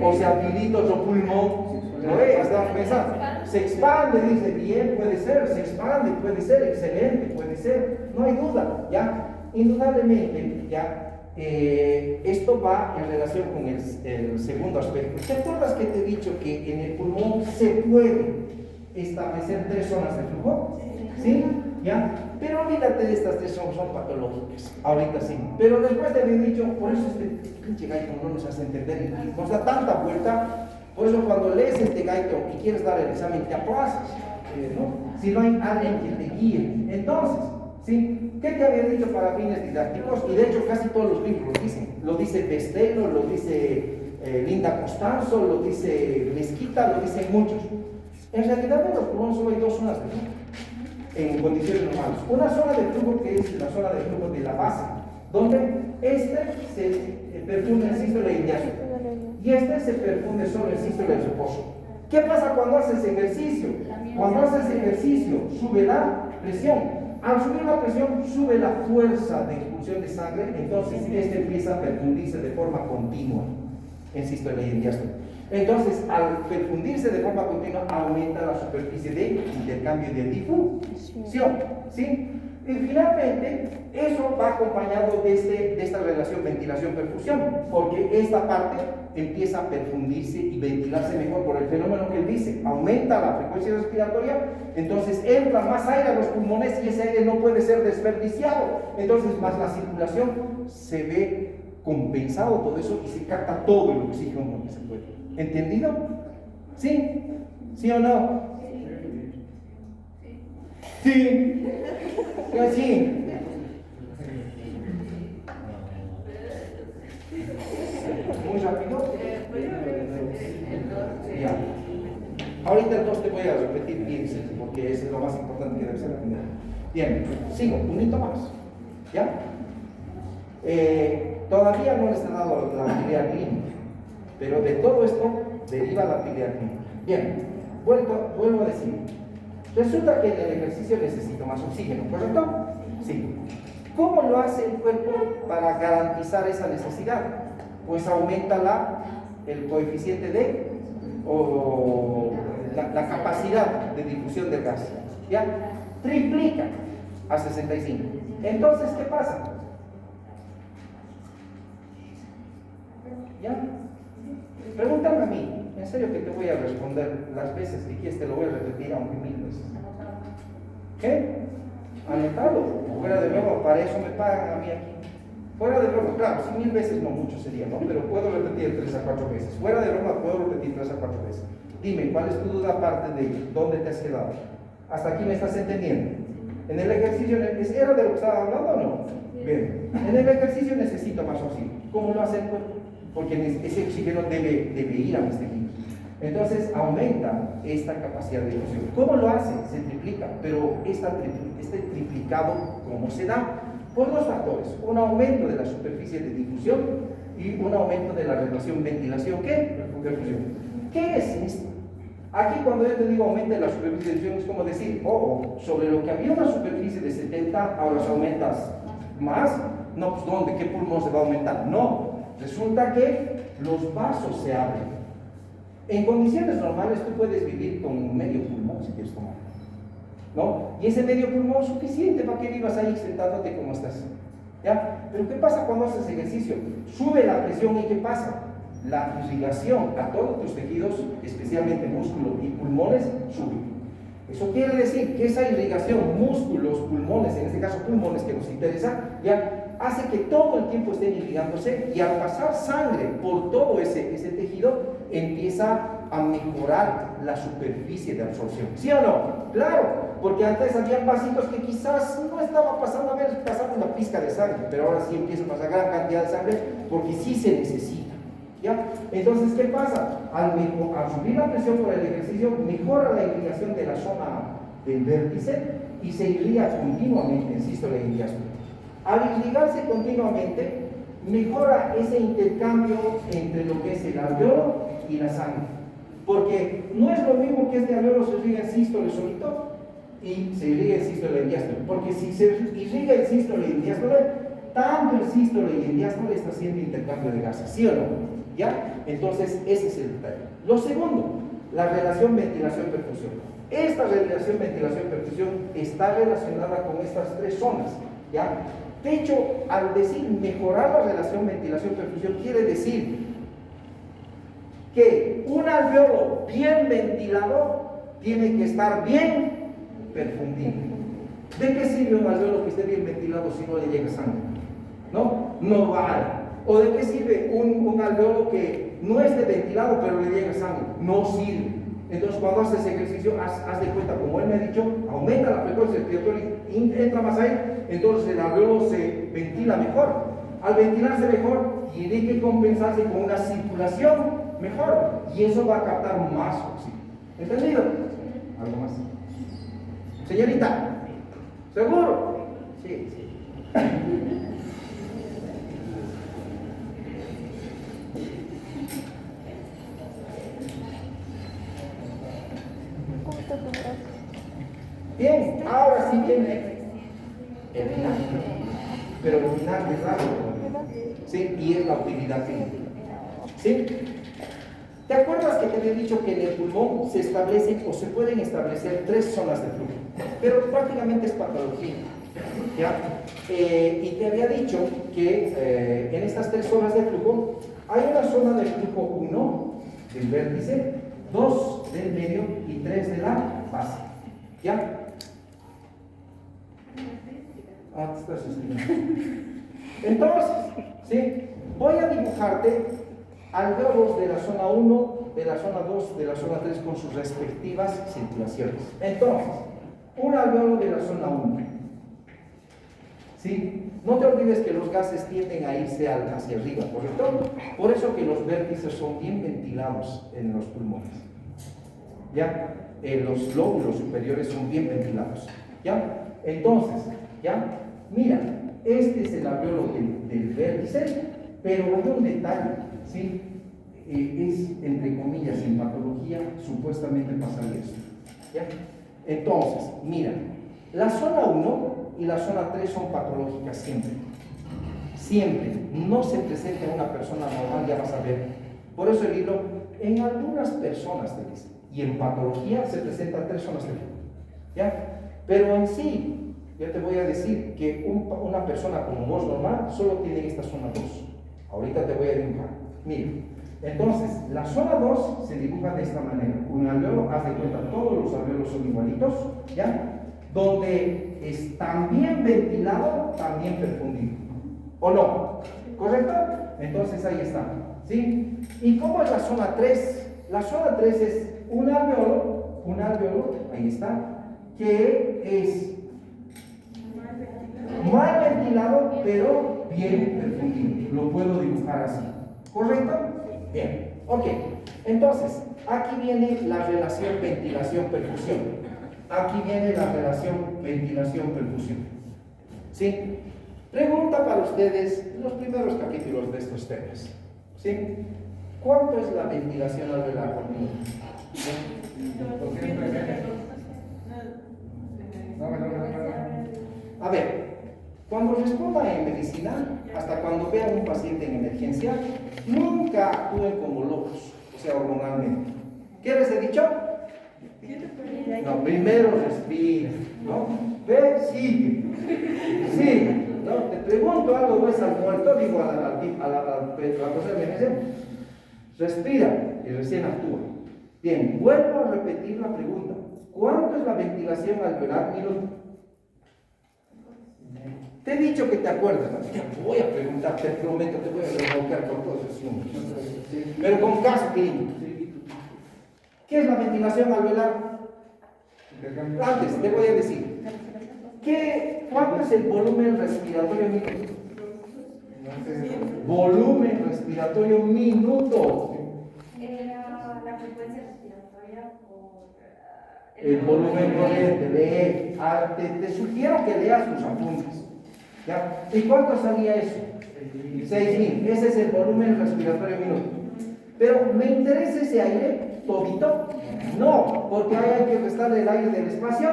O se habilita otro pulmón. ¿No ve? Estamos pensando. Se expande, dice, bien, puede ser, se expande, puede ser, excelente, puede ser, no hay duda, ¿ya? Indudablemente, ¿ya? Esto va en relación con el segundo aspecto. ¿Te acuerdas que te he dicho que en el pulmón se puede establecer 3 zonas de flujo? ¿Sí? ¿Ya? Pero olvídate de estas 3 zonas, son patológicas, ahorita sí. Pero después te había dicho, por eso este pinche gaito no nos hace entender y nos da tanta vuelta. Por eso cuando lees este gaito y quieres dar el examen, te aplazas, ¿no? Si no hay alguien que te guíe. Entonces, ¿sí? ¿Qué te había dicho para fines didácticos? Y de hecho casi todos los libros lo dicen. Lo dice Pestelo, lo dice Linda Costanzo, lo dice Mezquita, lo dicen muchos. En realidad en los pulmones solo hay 2 zonas de flujo en condiciones normales. Una zona de flujo que es la zona de flujo de la base, donde se perfunde en sístole y diástole. Y se perfunde solo en sístole y reposo. ¿Qué pasa cuando haces ejercicio? Cuando haces ejercicio sube la presión. Al subir la presión sube la fuerza de expulsión de sangre, entonces empieza a perfundirse de forma continua en sístole y en diástole. Entonces, al perfundirse de forma continua, aumenta la superficie de intercambio y de difusión, ¿sí? Y finalmente, eso va acompañado de esta relación ventilación-perfusión, porque esta parte empieza a perfundirse y ventilarse mejor por el fenómeno que él dice. Aumenta la frecuencia respiratoria, entonces entra más aire a los pulmones y ese aire no puede ser desperdiciado. Entonces, más la circulación se ve compensado todo eso y se capta todo el oxígeno que se puede. ¿Entendido? ¿Sí? ¿Sí o no? Sí. Sí. Muy rápido. Ya. Ahorita entonces te voy a repetir bien, porque eso es lo más importante que debe ser aprender. Bien, sigo, un hito más. ¿Ya? Todavía no les he dado la actividad clínica, pero de todo esto deriva la actividad clínica. Bien, vuelvo a decir. Resulta que en el ejercicio necesito más oxígeno, ¿correcto? Sí. ¿Cómo lo hace el cuerpo para garantizar esa necesidad? Pues aumenta el coeficiente la capacidad de difusión del gas. ¿Ya? Triplica a 65. Entonces, ¿qué pasa? ¿Ya? Pregúntame a mí. En serio que te voy a responder las veces que quieres, te lo voy a repetir aunque 1000 veces. ¿Qué? Anotado. Fuera de broma, para eso me pagan a mí aquí. Fuera de broma, claro, si 1000 veces no mucho sería, ¿no? Pero puedo repetir 3 a 4 veces. Fuera de broma, puedo repetir 3 a 4 veces. Dime, ¿cuál es tu duda aparte de dónde te has quedado? ¿Hasta aquí me estás entendiendo? En el ejercicio, ¿era de lo que estaba hablando o no? Bien. En el ejercicio necesito más oxígeno. ¿Cómo lo hace el cuerpo? Porque ese oxígeno debe ir a mis tejidos. Entonces aumenta esta capacidad de difusión. ¿Cómo lo hace? Se triplica, pero este triplicado, ¿cómo se da? Por 2 factores: un aumento de la superficie de difusión y un aumento de la relación ventilación, ¿qué? Perfusión. ¿Qué es esto? Aquí cuando yo te digo aumenta la superficie de difusión es como decir, sobre lo que había una superficie de 70, ahora se aumentas más. No, pues ¿dónde? ¿Qué pulmón se va a aumentar? No, resulta que los vasos se abren. En condiciones normales tú puedes vivir con medio pulmón si quieres tomar, ¿no? Y ese medio pulmón es suficiente para que vivas ahí sentándote como estás, ¿ya? Pero ¿qué pasa cuando haces ejercicio? Sube la presión y ¿qué pasa? La irrigación a todos tus tejidos, especialmente músculos y pulmones, sube. Eso quiere decir que esa irrigación, músculos, pulmones, en este caso pulmones que nos interesa, ya hace que todo el tiempo estén irrigándose y al pasar sangre por todo ese tejido empieza a mejorar la superficie de absorción. ¿Sí o no? Claro, porque antes había vasitos que quizás no estaba pasando, a ver, pasando una pizca de sangre, pero ahora sí empieza a pasar gran cantidad de sangre porque sí se necesita. ¿Ya? Entonces, ¿qué pasa? Al subir la presión por el ejercicio, mejora la irrigación de la zona del vértice y se irriga continuamente en sístole y en diástole. Al irrigarse continuamente, mejora ese intercambio entre lo que es el alveolo y la sangre. Porque no es lo mismo que este alveolo se irriga en sístole solito y se irriga en sístole y en diástole. Porque si se irriga en sístole y en diástole, tanto el sístole y el diástole está haciendo intercambio de gases, ¿sí o no? ¿Ya? Entonces, ese es el detalle. Lo segundo, la relación ventilación-perfusión. Esta relación ventilación-perfusión está relacionada con estas tres zonas, ¿ya? De hecho, al decir mejorar la relación ventilación-perfusión, quiere decir que un alveolo bien ventilado tiene que estar bien perfundido. ¿De qué sirve un alveolo que esté bien ventilado si no le llega sangre? ¿No? No vale. ¿O de qué sirve un alveolo que no esté ventilado pero le llega sangre? No sirve. Entonces cuando haces ejercicio, haz de cuenta, como él me ha dicho, aumenta la frecuencia respiratoria y entra más aire, entonces el alveolo se ventila mejor. Al ventilarse mejor, tiene que compensarse con una circulación mejor y eso va a captar más oxígeno. ¿Entendido? ¿Algo más? Señorita, ¿seguro? Sí, sí. Bien, ahora sí viene el vinagre, pero el vinagre es raro, ¿sí? Y es la utilidad clínica, ¿sí? ¿Te acuerdas que te había dicho que en el pulmón se establecen o se pueden establecer tres zonas de flujo? Pero prácticamente es patología, ¿ya? Y te había dicho que en estas tres zonas de flujo hay una zona de flujo 1 del vértice, 2 del medio y 3 de la base, ¿ya? Ah, te estás explicando. Entonces, ¿sí? Voy a dibujarte alveolos de la zona 1, de la zona 2, de la zona 3 con sus respectivas circulaciones. Entonces, un alveolo de la zona 1. ¿Sí? No te olvides que los gases tienden a irse hacia arriba, ¿correcto? Por eso que los vértices son bien ventilados en los pulmones. ¿Ya? Los lóbulos superiores son bien ventilados. ¿Ya? Entonces, ¿ya? Mira, este es el alveolo del vértice, pero hay un detalle, ¿sí? Es, entre comillas, en patología, supuestamente pasaría esto, ¿ya? Entonces, mira, la zona 1 y la zona 3 son patológicas siempre. Siempre. No se presenta en una persona normal, ya vas a ver. Por eso el libro, en algunas personas te dice, y en patología se presentan tres zonas de flujo, ¿ya? Pero en sí, yo te voy a decir que una persona como vos normal solo tiene esta zona 2. Ahorita te voy a dibujar. Mira, entonces, la zona 2 se dibuja de esta manera. Un alveolo, haz de cuenta, todos los alveolos son igualitos, ¿ya? Donde es también ventilado, también perfundido. ¿O no? ¿Correcto? Entonces ahí está, ¿sí? ¿Y cómo es la zona 3? La zona 3 es un alveolo, ahí está, que es mal ventilado, pero bien perfundido. Lo puedo dibujar así. ¿Correcto? Bien. Ok. Entonces, aquí viene la relación ventilación-perfusión. Aquí viene la relación ventilación-perfusión. ¿Sí? Pregunta para ustedes los primeros capítulos de estos temas. ¿Sí? ¿Cuánto es la ventilación alveolar por minuto? A ver, cuando responda en medicina, hasta cuando vean un paciente en emergencia, nunca actúen como locos, o sea, hormonalmente. ¿Qué les he dicho? No, primero respira, ¿no? Ve, sigue, sigue, ¿no? Te pregunto algo, ves al muerto, digo a la cosa de emergencia, respira y recién actúa. Bien, vuelvo a repetir la pregunta. ¿Cuánto es la ventilación alveolar minuto? Te he dicho que te acuerdas, ¿no? Te voy a preguntar, te prometo, te voy a revolcar con todos esos números. Pero con caso clínico. ¿Qué es la ventilación alveolar? Antes, te voy a decir. ¿Cuánto es el volumen respiratorio minuto? Volumen respiratorio minuto. Era la frecuencia respiratoria por El volumen corriente. Lee. Te sugiero que leas tus apuntes. ¿Ya? ¿Y cuánto salía eso? 6.000. Ese es el volumen respiratorio minuto. Pero ¿me interesa ese aire todito? No, porque ahí hay que restarle el aire del espacio.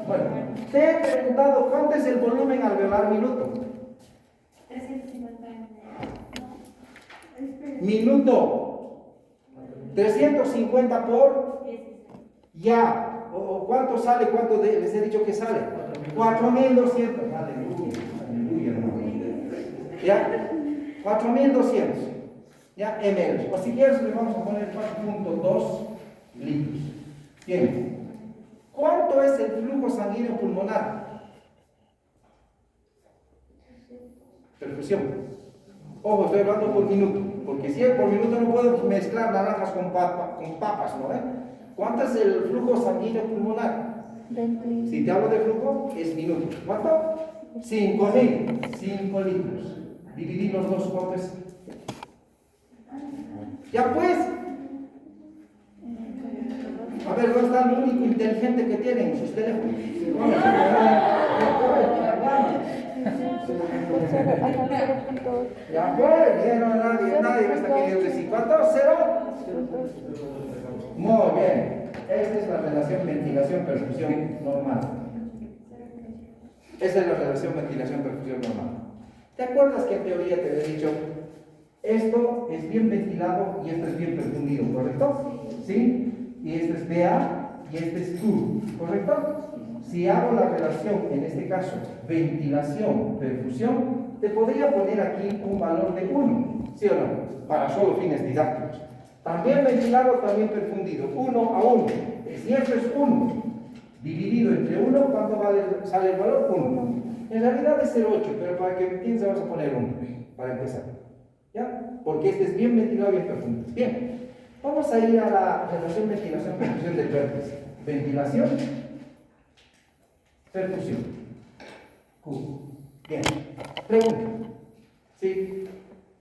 Bueno, te he preguntado cuánto es el volumen alveolar minuto. 350 Minuto. 350 por ya. ¿O cuánto sale? ¿Cuánto les he dicho que sale? 4.200. Aleluya. ¿Ya? 4.200. ¿Ya? ml. O si quieres le vamos a poner 4.2 litros. Bien. ¿Cuánto es el flujo sanguíneo pulmonar? Perfusión. Ojo, estoy hablando por minuto, porque si es por minuto no puedo mezclar naranjas con papas, ¿no? ¿Cuánto es el flujo sanguíneo pulmonar? 20. Si te hablo de flujo, es minuto. ¿Cuánto? 5.000. 5 litros. Dividir los dos, ¿cuánto es? Ya pues. A ver, ¿dónde está el único inteligente que tienen sus teléfonos? Ya pues, bien, no, nadie me está queriendo decir. ¿Cuánto? ¿Cero? Muy bien. Esta es la relación ventilación-perfusión normal. Esa es la relación ventilación-perfusión normal. ¿Te acuerdas que en teoría te había dicho esto es bien ventilado y esto es bien perfundido, ¿correcto? ¿Sí? Y este es BA y este es Q, ¿correcto? Si hago la relación, en este caso, ventilación-perfusión, te podría poner aquí un valor de 1, ¿sí o no? Para solo fines didácticos. También ventilado, también perfundido, 1 a 1. Si esto es 1 dividido entre 1, ¿cuánto sale el valor? 1. En realidad es 0,8, pero para que entiendas vamos a poner 1, para empezar. ¿Ya? Porque este es bien ventilado y bien perfundido. Bien. Vamos a ir a la relación ventilación-perfusión del vértice. Ventilación, perfusión. Q. Bien. Pregunta. ¿Sí?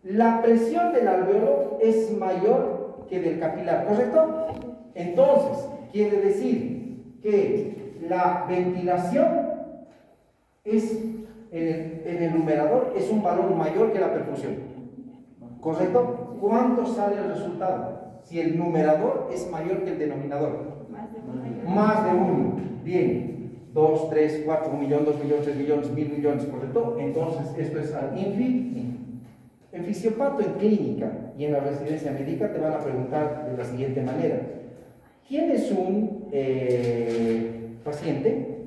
La presión del alveolo es mayor que del capilar, ¿correcto? Entonces, quiere decir que la ventilación es, en el numerador es un valor mayor que la perfusión. ¿Correcto? ¿Cuánto sale el resultado? Si el numerador es mayor que el denominador. Más de 1. Bien. 2, 3, 4, 1 millón, 2 millones, 3 millones, 1000 millones, ¿correcto? Entonces, esto es al infinito. En fisiopato, en clínica y en la residencia médica te van a preguntar de la siguiente manera. ¿Quién es un paciente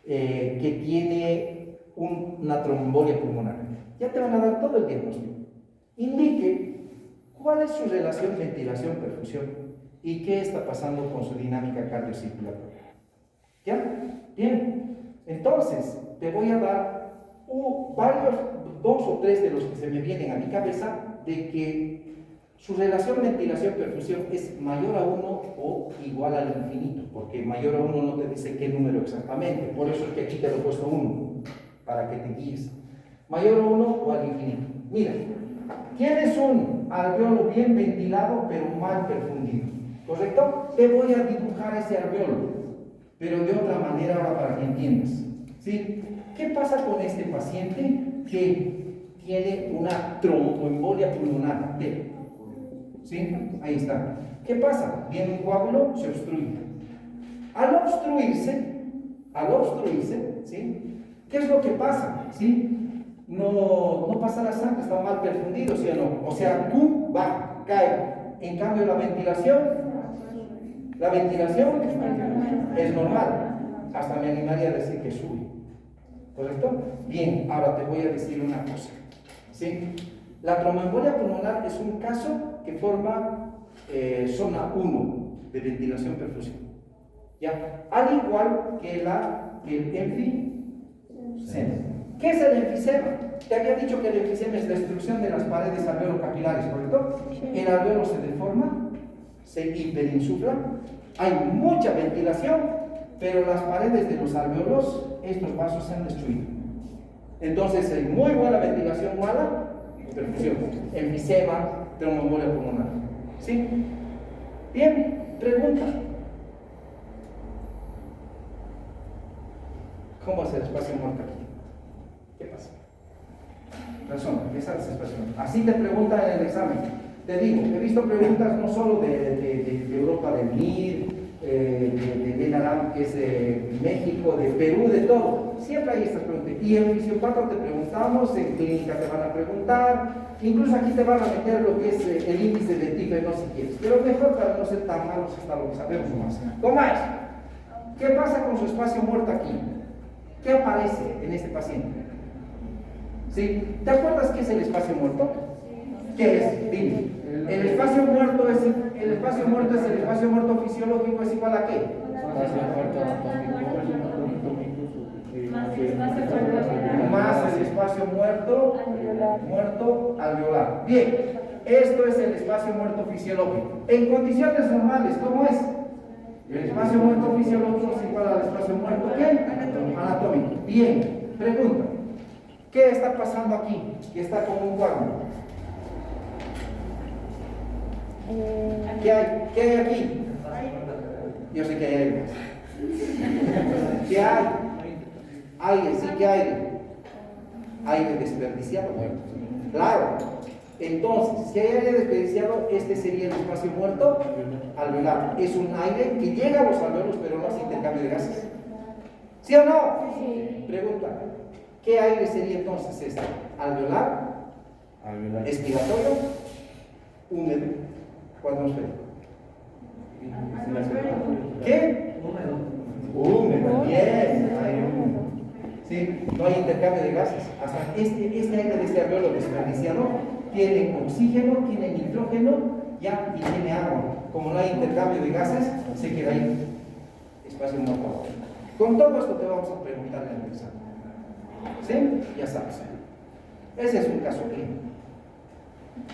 que tiene una tromboembolia pulmonar? Ya te van a dar todo el diagnóstico. Indique cuál es su relación ventilación-perfusión y qué está pasando con su dinámica cardiocirculatoria. ¿Ya? Bien. Entonces, te voy a dar varios, 2 o 3 de los que se me vienen a mi cabeza, de que su relación ventilación-perfusión es mayor a 1 o igual al infinito, porque mayor a 1 no te dice qué número exactamente, por eso es que aquí te lo he puesto 1, para que te guíes. Mayor a 1 o al infinito. Mira, tienes un alveolo bien ventilado, pero mal perfundido, ¿correcto? Te voy a dibujar ese alveolo, pero de otra manera ahora para que entiendas. ¿Sí? ¿Qué pasa con este paciente que tiene una tromboembolia pulmonar? ¿Sí? Ahí está. ¿Qué pasa? Viene un coágulo, se obstruye. Al obstruirse, ¿sí? ¿Qué es lo que pasa? ¿Sí? No pasa la sangre, está mal perfundido, ¿sí o no? O sea, Q baja, cae. En cambio, la ventilación es normal. Hasta me animaría a decir que sube. ¿Correcto? Bien, ahora te voy a decir una cosa. ¿Sí? La tromboembolia pulmonar es un caso que forma zona 1 de ventilación-perfusión. ¿Ya? Al igual que el emfisema. ¿Qué es el enfisema? Te había dicho que el enfisema es destrucción de las paredes alveolo-capilares, ¿correcto? El alveolo se deforma, se hiperinsufla, hay mucha ventilación, pero las paredes de los alveolos, estos vasos se han destruido. Entonces, hay muy buena ventilación, mala perfusión, enfisema, tromboembolia pulmonar. ¿Sí? Bien, pregunta. ¿Cómo es el espacio muerto aquí? ¿Qué pasa? Razón, ¿qué es el espacio muerto? Así te preguntan en el examen. Te digo, he visto preguntas no solo de Europa, del MIR, de Benaram, que es de México, de Perú, de todo. Siempre hay estas preguntas. Y en Fisiopatro te preguntamos, en clínica te van a preguntar, incluso aquí te van a meter lo que es el índice de TIFE, no si quieres. Pero mejor para no ser tan malos hasta lo que sabemos más. ¿Cómo es? ¿Qué pasa con su espacio muerto aquí? ¿Qué aparece en este paciente? ¿Sí? ¿Te acuerdas qué es el espacio muerto? ¿Qué es? Dime. El espacio muerto es el espacio muerto fisiológico, ¿es igual a qué? Más el espacio muerto alveolar. Bien, esto es el espacio muerto fisiológico. En condiciones normales, ¿cómo es? El espacio muerto fisiológico es igual al espacio muerto, ¿qué? Anatómico. Bien, pregunta. ¿Qué está pasando aquí? Que está como un coágulo. ¿Qué hay? ¿Qué hay aquí? Yo sé que hay aire. ¿Qué hay? Aire, sí que hay aire. Aire desperdiciado. Claro. Entonces, si hay aire desperdiciado, este sería el espacio muerto alveolar. Es un aire que llega a los alveolos, pero no hace intercambio de gases. ¿Sí o no? Sí. Pregunta. ¿Qué aire sería entonces este? ¿Alveolar? ¿Expiratorio? ¿Húmedo? ¿O atmosférico? ¿Qué? Húmedo. Bien. ¿Sí? No hay intercambio de gases. Hasta este aire de este alveolo desperdiciado tiene oxígeno, tiene nitrógeno, ya, y tiene agua. Como no hay intercambio de gases, se queda ahí. Espacio muerto. Con todo esto te vamos a preguntar en el examen. ¿Sí? Ya sabes. Ese es un caso clínico.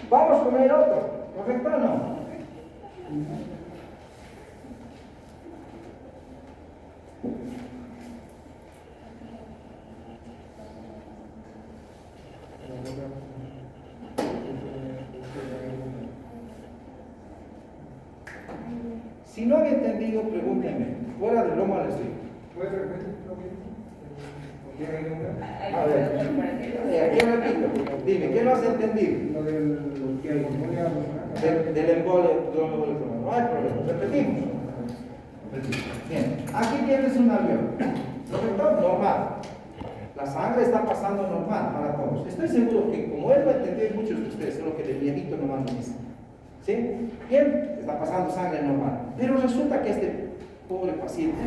Vamos con el otro. ¿Correcto o no? Si no había entendido, pregúntenme. Fuera de broma les digo. ¿Puedes repetir lo que A ver, aquí repito. Dime, ¿qué no has entendido? Lo del que hay Del embolio. No hay problema. Repetimos. Bien, aquí tienes un alveolo. ¿Correcto? Normal. La sangre está pasando normal para todos. Estoy seguro que como él lo entendió y muchos de ustedes, solo que de miedito nomás lo dicen. ¿Sí? Bien, está pasando sangre normal. Pero resulta que este pobre paciente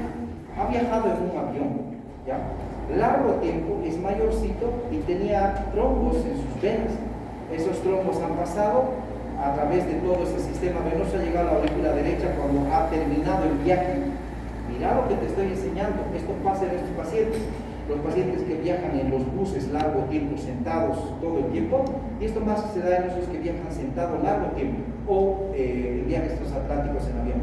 ha viajado en un avión, ¿ya? Largo tiempo, es mayorcito y tenía trombos en sus venas. Esos trombos han pasado a través de todo ese sistema venoso, ha llegado a la aurícula derecha cuando ha terminado el viaje. Mira lo que te estoy enseñando. Esto pasa en estos pacientes. Los pacientes que viajan en los buses largo tiempo, sentados todo el tiempo, y esto más se da en esos que viajan sentados largo tiempo, o viajes transatlánticos en avión.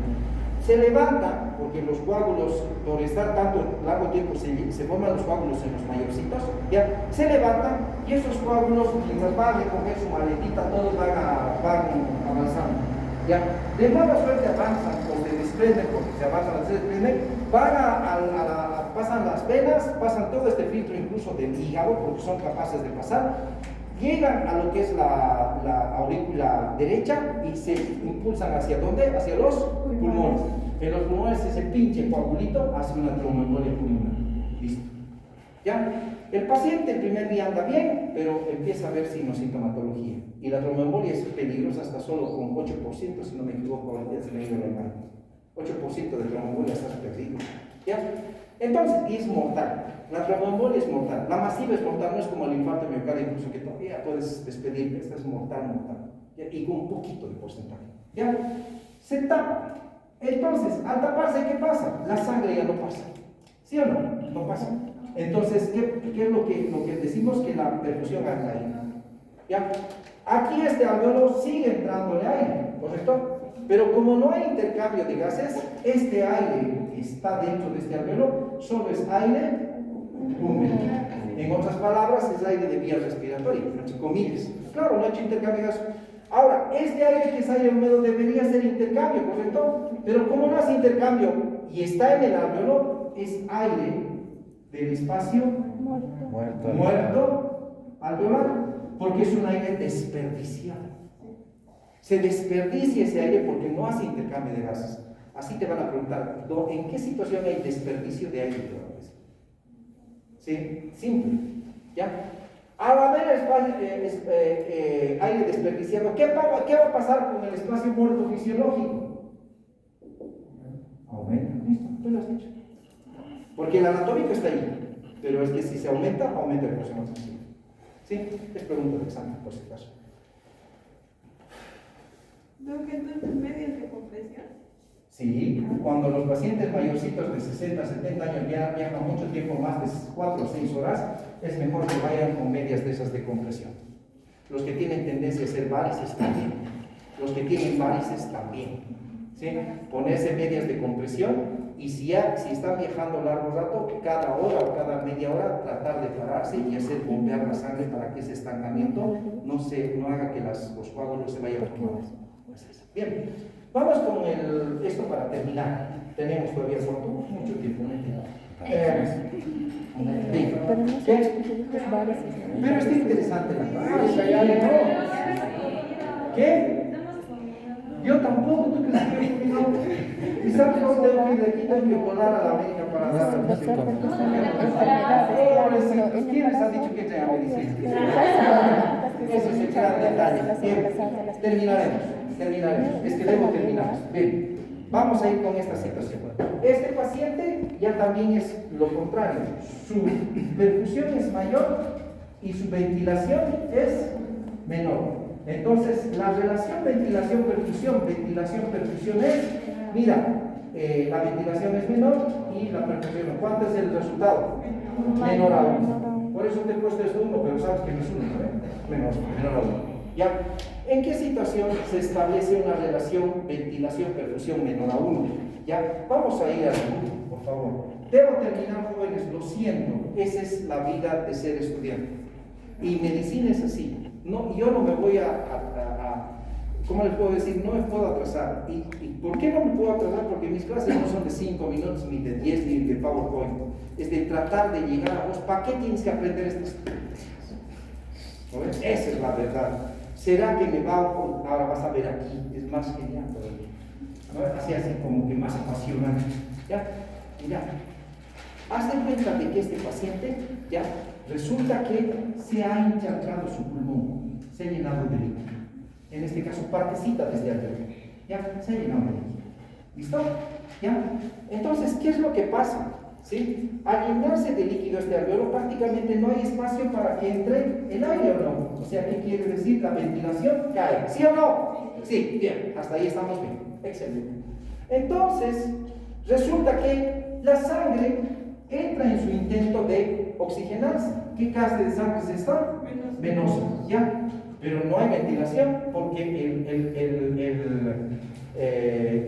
Se levanta, porque los coágulos, por estar tanto largo tiempo, se forman los coágulos en los mayorcitos, ¿ya? Se levantan, y esos coágulos, mientras van a recoger su maletita, todos van avanzando. ¿Ya? De mala suerte avanzan o se desprenden, porque se avanzan o se desprenden, pasan las venas, pasan todo este filtro incluso del hígado, porque son capaces de pasar, llegan a lo que es la aurícula derecha y se impulsan ¿hacia dónde? Hacia los pulmones. En los pulmones ese pinche coagulito hace una tromboembolia pulmonar. Listo. ¿Ya? El paciente el primer día anda bien, pero empieza a ver sintomatología. Y la tromboembolia es peligrosa hasta solo con 8%, si no me equivoco, ahorita se me ha ido la mano. 8% de tromboembolia estás perdido. ¿Ya? Entonces, y es mortal. La tromboembolia es mortal. La masiva es mortal, no es como el infarto miocardio, incluso que todavía puedes despedir. Esta es mortal. ¿Ya? Y con un poquito de porcentaje. ¿Ya? Se tapa. Entonces, al taparse, ¿qué pasa? La sangre ya no pasa. ¿Sí o no? No pasa. Entonces, ¿qué es lo que decimos? Que la perfusión anda ahí. ¿Ya? Aquí este alveolo sigue entrándole aire, ¿correcto? Pero como no hay intercambio de gases, este aire que está dentro de este alveolo solo es aire húmedo. En otras palabras, es aire de vía respiratoria, entre comillas. Claro, no ha hecho intercambio de gases. Ahora, este aire que es aire húmedo debería ser intercambio, ¿correcto? Pero como no hace intercambio y está en el alveolo, es aire del espacio muerto alveolar, porque es un aire desperdiciado. Se desperdicia ese aire porque no hace intercambio de gases. Así te van a preguntar, ¿en qué situación hay desperdicio de aire? Sí, simple. ¿Ya? Al haber aire desperdiciado, ¿qué va a pasar con el espacio muerto fisiológico? Aumenta, listo, tú lo has dicho. Porque el anatómico está ahí, pero es que si se aumenta la presión arterial. ¿Sí? Es pregunta de examen, por si acaso. Creo que entonces medios de compresión. Sí, cuando los pacientes mayorcitos de 60, 70 años ya viajan mucho tiempo, más de 4 o 6 horas, es mejor que vayan con medias de esas de compresión. Los que tienen tendencia a hacer varices también. Los que tienen varices también. ¿Sí? Ponerse medias de compresión y si están viajando largo rato, cada hora o cada media hora tratar de pararse y hacer bombear la sangre para que ese estancamiento no haga que los coágulos se vayan formando. Bien, vamos con esto para terminar. Tenemos todavía mucho tiempo, ¿no? Pero no sé, dijo varias. Pero está interesante la ¿Qué? Yo tampoco, ¿tú crees que he comido? ¿Y sabes cómo tengo que ir de aquí? Tengo que volar a la América para dar la Doctor, porque son enfermedades. ¿Quiénes han dicho que traen medicina? Ese es el gran detalle. Bien, terminaremos. Es que debo terminar. Bien, vamos a ir con esta situación. Este paciente ya también es lo contrario. Su perfusión es mayor y su ventilación es menor. Entonces, la relación ventilación-perfusión es, mira, la ventilación es menor y la perfusión. ¿Cuánto es el resultado? Menor a 1. Por eso te he puesto esto 1, pero sabes que no es 1, ¿eh? Menor a 1. ¿Ya? ¿En qué situación se establece una relación ventilación-perfusión menor a 1? ¿Ya? Vamos a ir al punto, por favor. Debo terminar, jóvenes, lo siento, esa es la vida de ser estudiante. Y medicina es así. No, yo no me voy ¿cómo les puedo decir? No me puedo atrasar. ¿Y por qué no me puedo atrasar? Porque mis clases no son de 5 minutos, ni de 10, ni de PowerPoint. Es de tratar de llegar a vos. ¿Para qué tienes que aprender estas cosas? Esa es la verdad. ¿Será que me va ahora vas a ver aquí? Es más genial todavía. ¿No? Así como que más apasionante. ¿Ya? Mira. Haz de cuenta de que este paciente, ya, resulta que se ha encharcado su pulmón, se ha llenado de líquido. En este caso, partecita de este alveolo. Ya, se ha llenado de líquido. ¿Listo? ¿Ya? Entonces, ¿qué es lo que pasa? ¿Sí? Al llenarse de líquido este alveolo, prácticamente no hay espacio para que entre el aire o no. O sea, ¿qué quiere decir? La ventilación cae. ¿Sí o no? Sí, bien, hasta ahí estamos bien. Excelente. Entonces, resulta que la sangre entra en su intento de oxigenarse. ¿Qué clase de sangre es esta? Venosa, ¿ya? Pero no hay ventilación porque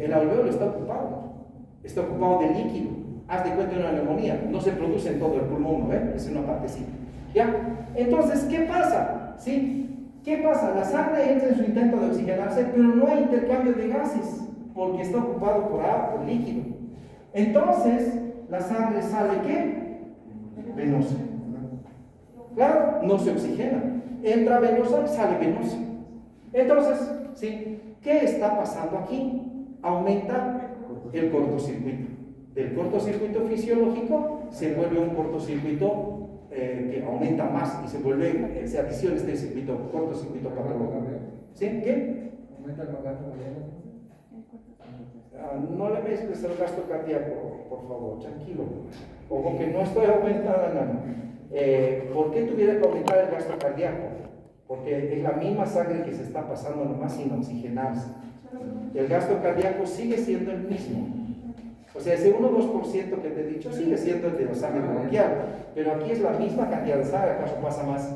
el alveolo está ocupado de líquido. Haz de cuenta de una neumonía, no se produce en todo el pulmón, ¿eh? Es una partecita, ¿ya? Entonces, ¿qué pasa? ¿Sí? ¿Qué pasa? La sangre entra en su intento de oxigenarse, pero no hay intercambio de gases porque está ocupado por líquido. Entonces, la sangre sale ¿qué? Venosa. Claro, no se oxigena. Entra venosa, sale venosa. Entonces, ¿sí? ¿Qué está pasando aquí? Aumenta el cortocircuito. Del cortocircuito fisiológico se vuelve un cortocircuito que aumenta más y se adiciona este circuito, cortocircuito patológico. ¿Sí? ¿Qué? ¿Aumenta el gasto cardíaco? No le mezcles el gasto cardíaco, por favor, tranquilo. Como que no estoy aumentando nada. ¿Por qué tuviera que aumentar el gasto cardíaco? Porque es la misma sangre que se está pasando nomás sin oxigenarse. El gasto cardíaco sigue siendo el mismo. O sea, ese 1 o 2% que te he dicho sigue siendo el de la sangre bronquial, pero aquí es la misma cantidad de sangre, ¿acaso pasa más?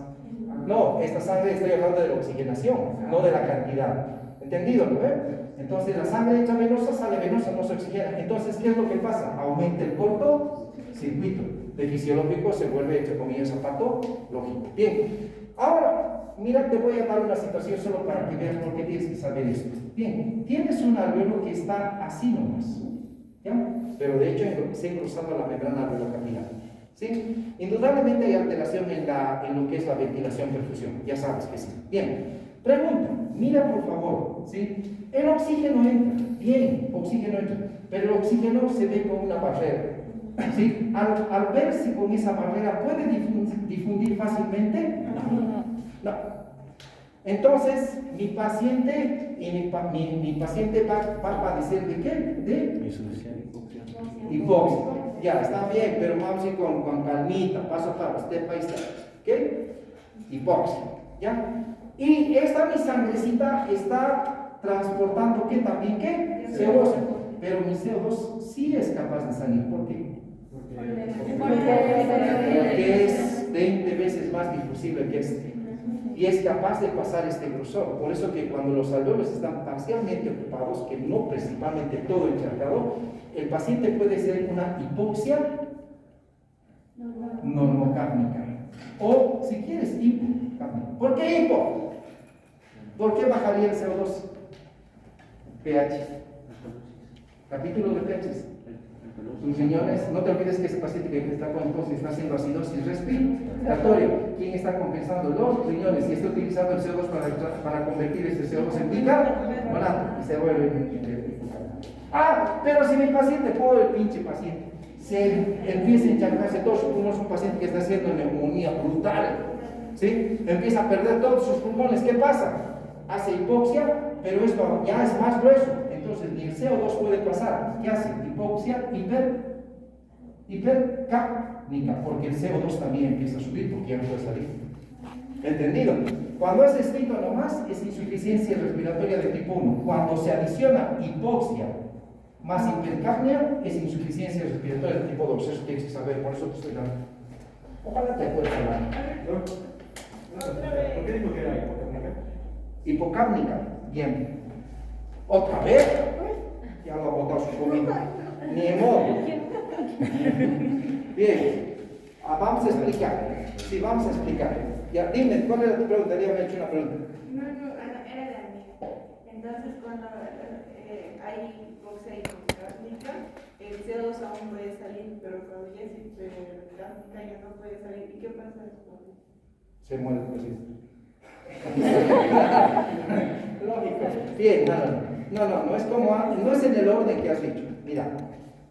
No, esta sangre estoy hablando de la oxigenación, no de la cantidad. ¿Entendido, no? Entonces la sangre intravenosa sale venosa, no se oxigena. Entonces, ¿qué es lo que pasa? Aumenta el cortocircuito. De fisiológico se vuelve, entre comillas, patológico. Bien, ahora, mira, te voy a dar una situación solo para que veas por qué tienes que saber esto. Bien, tienes un alveolo que está así nomás, ¿ya? Pero de hecho se ha engrosado la membrana alveolar. ¿Sí? Indudablemente hay alteración en lo que es la ventilación-perfusión, ya sabes que sí. Bien, pregunta, mira por favor, ¿sí? El oxígeno entra, bien, oxígeno entra, pero el oxígeno se ve con una barrera, ¿sí? Al verse con esa barrera, ¿puede difundir fácilmente? No. Entonces, mi paciente va a padecer ¿de qué? De hipoxia. Ya, está bien, pero vamos a ir con calmita, paso a paso, step by step. ¿Qué? Hipoxia. ¿Ya? Y esta mi sangrecita está transportando ¿qué también? ¿Qué? CO2. Pero mi CO2 sí es capaz de salir. ¿Por qué? Porque es 20 veces más difusible que este. Y es capaz de pasar este grosor. Por eso que cuando los alveolos están parcialmente ocupados, que no principalmente todo encharcado, el paciente puede ser una hipoxia normocárnica. O, si quieres, hipocárnica. ¿Por qué hipo? ¿Por qué bajaría el CO2? pH. Capítulo de pHs. Tus riñones, no te olvides que ese paciente que está con tos está haciendo acidosis respiratoria. ¿Quién está compensando? Los riñones, y está utilizando el CO2 para convertir ese CO2 en bicarbonato y se vuelve. Pero si mi paciente, pobre pinche paciente, se empieza a encharcarse todos sus pulmones, un paciente que está haciendo neumonía brutal, ¿sí? Empieza a perder todos sus pulmones, ¿qué pasa? Hace hipoxia, pero esto ya es más grueso. Entonces ni el CO2 puede pasar. ¿Qué hace? Hipoxia hipercápnica, porque el CO2 también empieza a subir porque ya no puede salir. ¿Entendido? Cuando es escrito nomás es insuficiencia respiratoria de tipo 1. Cuando se adiciona hipoxia más hipercapnia es insuficiencia respiratoria de tipo 2. Eso tienes que saber, por eso te estoy dando. Ojalá te acuerdes hablar. ¿Por qué dijo que era hipocárnica? Hipocápnica, bien. ¿Otra vez? Ya lo ha botado su comida. Ni en modo. Bien. Vamos a explicar. Sí, vamos a explicar. Ya, dime, ¿cuál era tu pregunta? Ya me he hecho una pregunta. No, era la mía. Entonces, cuando hay hipoxia hipocárnica, el CO2 aún puede salir, pero cuando ya es hipercárnica ya no puede salir. ¿Y qué pasa después? Se muere el paciente. Lógico. Bien, no es como, no es en el orden que has dicho. Mira,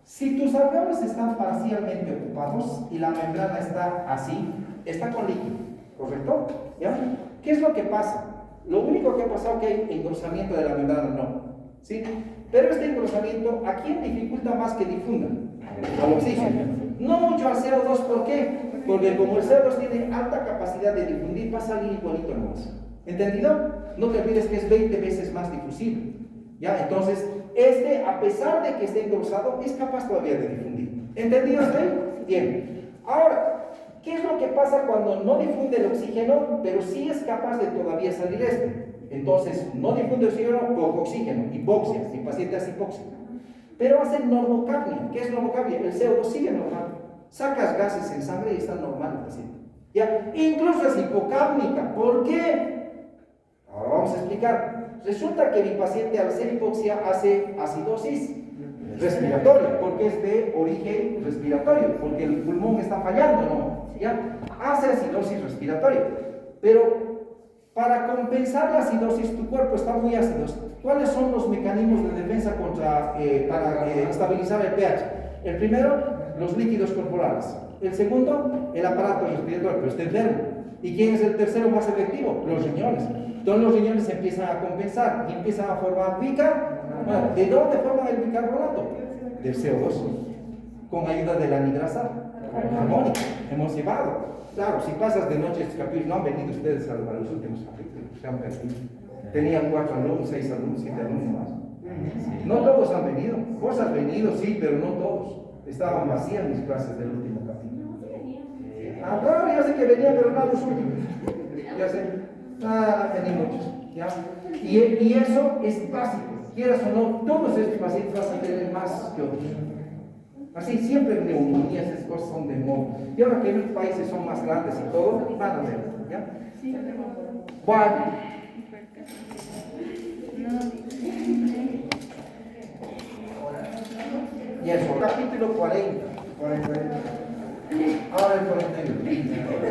si tus alveolos están parcialmente ocupados y la membrana está así, está con líquido, ¿correcto? ¿Ya? ¿Qué es lo que pasa? Lo único que ha pasado que hay engrosamiento de la membrana, no, ¿sí? Pero este engrosamiento, ¿a quién dificulta más que difunda? Al oxígeno. No mucho al CO2, ¿por qué? Porque como el CO2 tiene alta capacidad de difundir, va a salir igualito nomás. ¿Entendido? No te olvides que es 20 veces más difusible. ¿Ya? Entonces, a pesar de que esté engrosado, es capaz todavía de difundir. ¿Entendido hasta ahí? Bien. Ahora, ¿qué es lo que pasa cuando no difunde el oxígeno, pero sí es capaz de todavía salir Entonces, no difunde oxígeno, poco oxígeno, hipoxia, el paciente hace hipoxia. Pero hace normocapnia. ¿Qué es normocapnia? El CO2 sigue normal. Sacas gases en sangre y está normal el paciente. ¿Ya? Incluso es hipocápnica. ¿Por qué? Ahora vamos a explicar. Resulta que mi paciente al hacer hipoxia hace acidosis respiratoria, porque es de origen respiratorio, porque el pulmón está fallando, ¿no? ¿Ya? Hace acidosis respiratoria. Pero para compensar la acidosis, tu cuerpo está muy ácido. ¿Cuáles son los mecanismos de defensa para estabilizar el pH? El primero, los líquidos corporales. El segundo, el aparato respiratorio, pero está enfermo. ¿Y quién es el tercero más efectivo? Los riñones. Entonces los riñones empiezan a compensar y empiezan a formar bicarbonato. ¿De dónde forman el bicarbonato? Del CO2, con ayuda de la anidrasa armónica. Hemos llevado. Claro, si pasas de noche estos capítulos, no han venido ustedes a los últimos capítulos, se han perdido. Tenían 4 alumnos, 6 alumnos, 7 alumnos más. No todos han venido. Vos has venido, sí, pero no todos. Estaban vacías mis clases del último capítulo. Ah, claro, ya sé que venían, pero no los últimos. Ya sé. Vení muchos. ¿Ya? Y eso es básico. Quieras o no, todos estos pacientes vas a tener más que otros. Así siempre neumonías, esas cosas son de moda. Y ahora que los países son más grandes y todo, van a ver. ¿Ya? Bueno. Y eso, capítulo 40. Ahora el 41.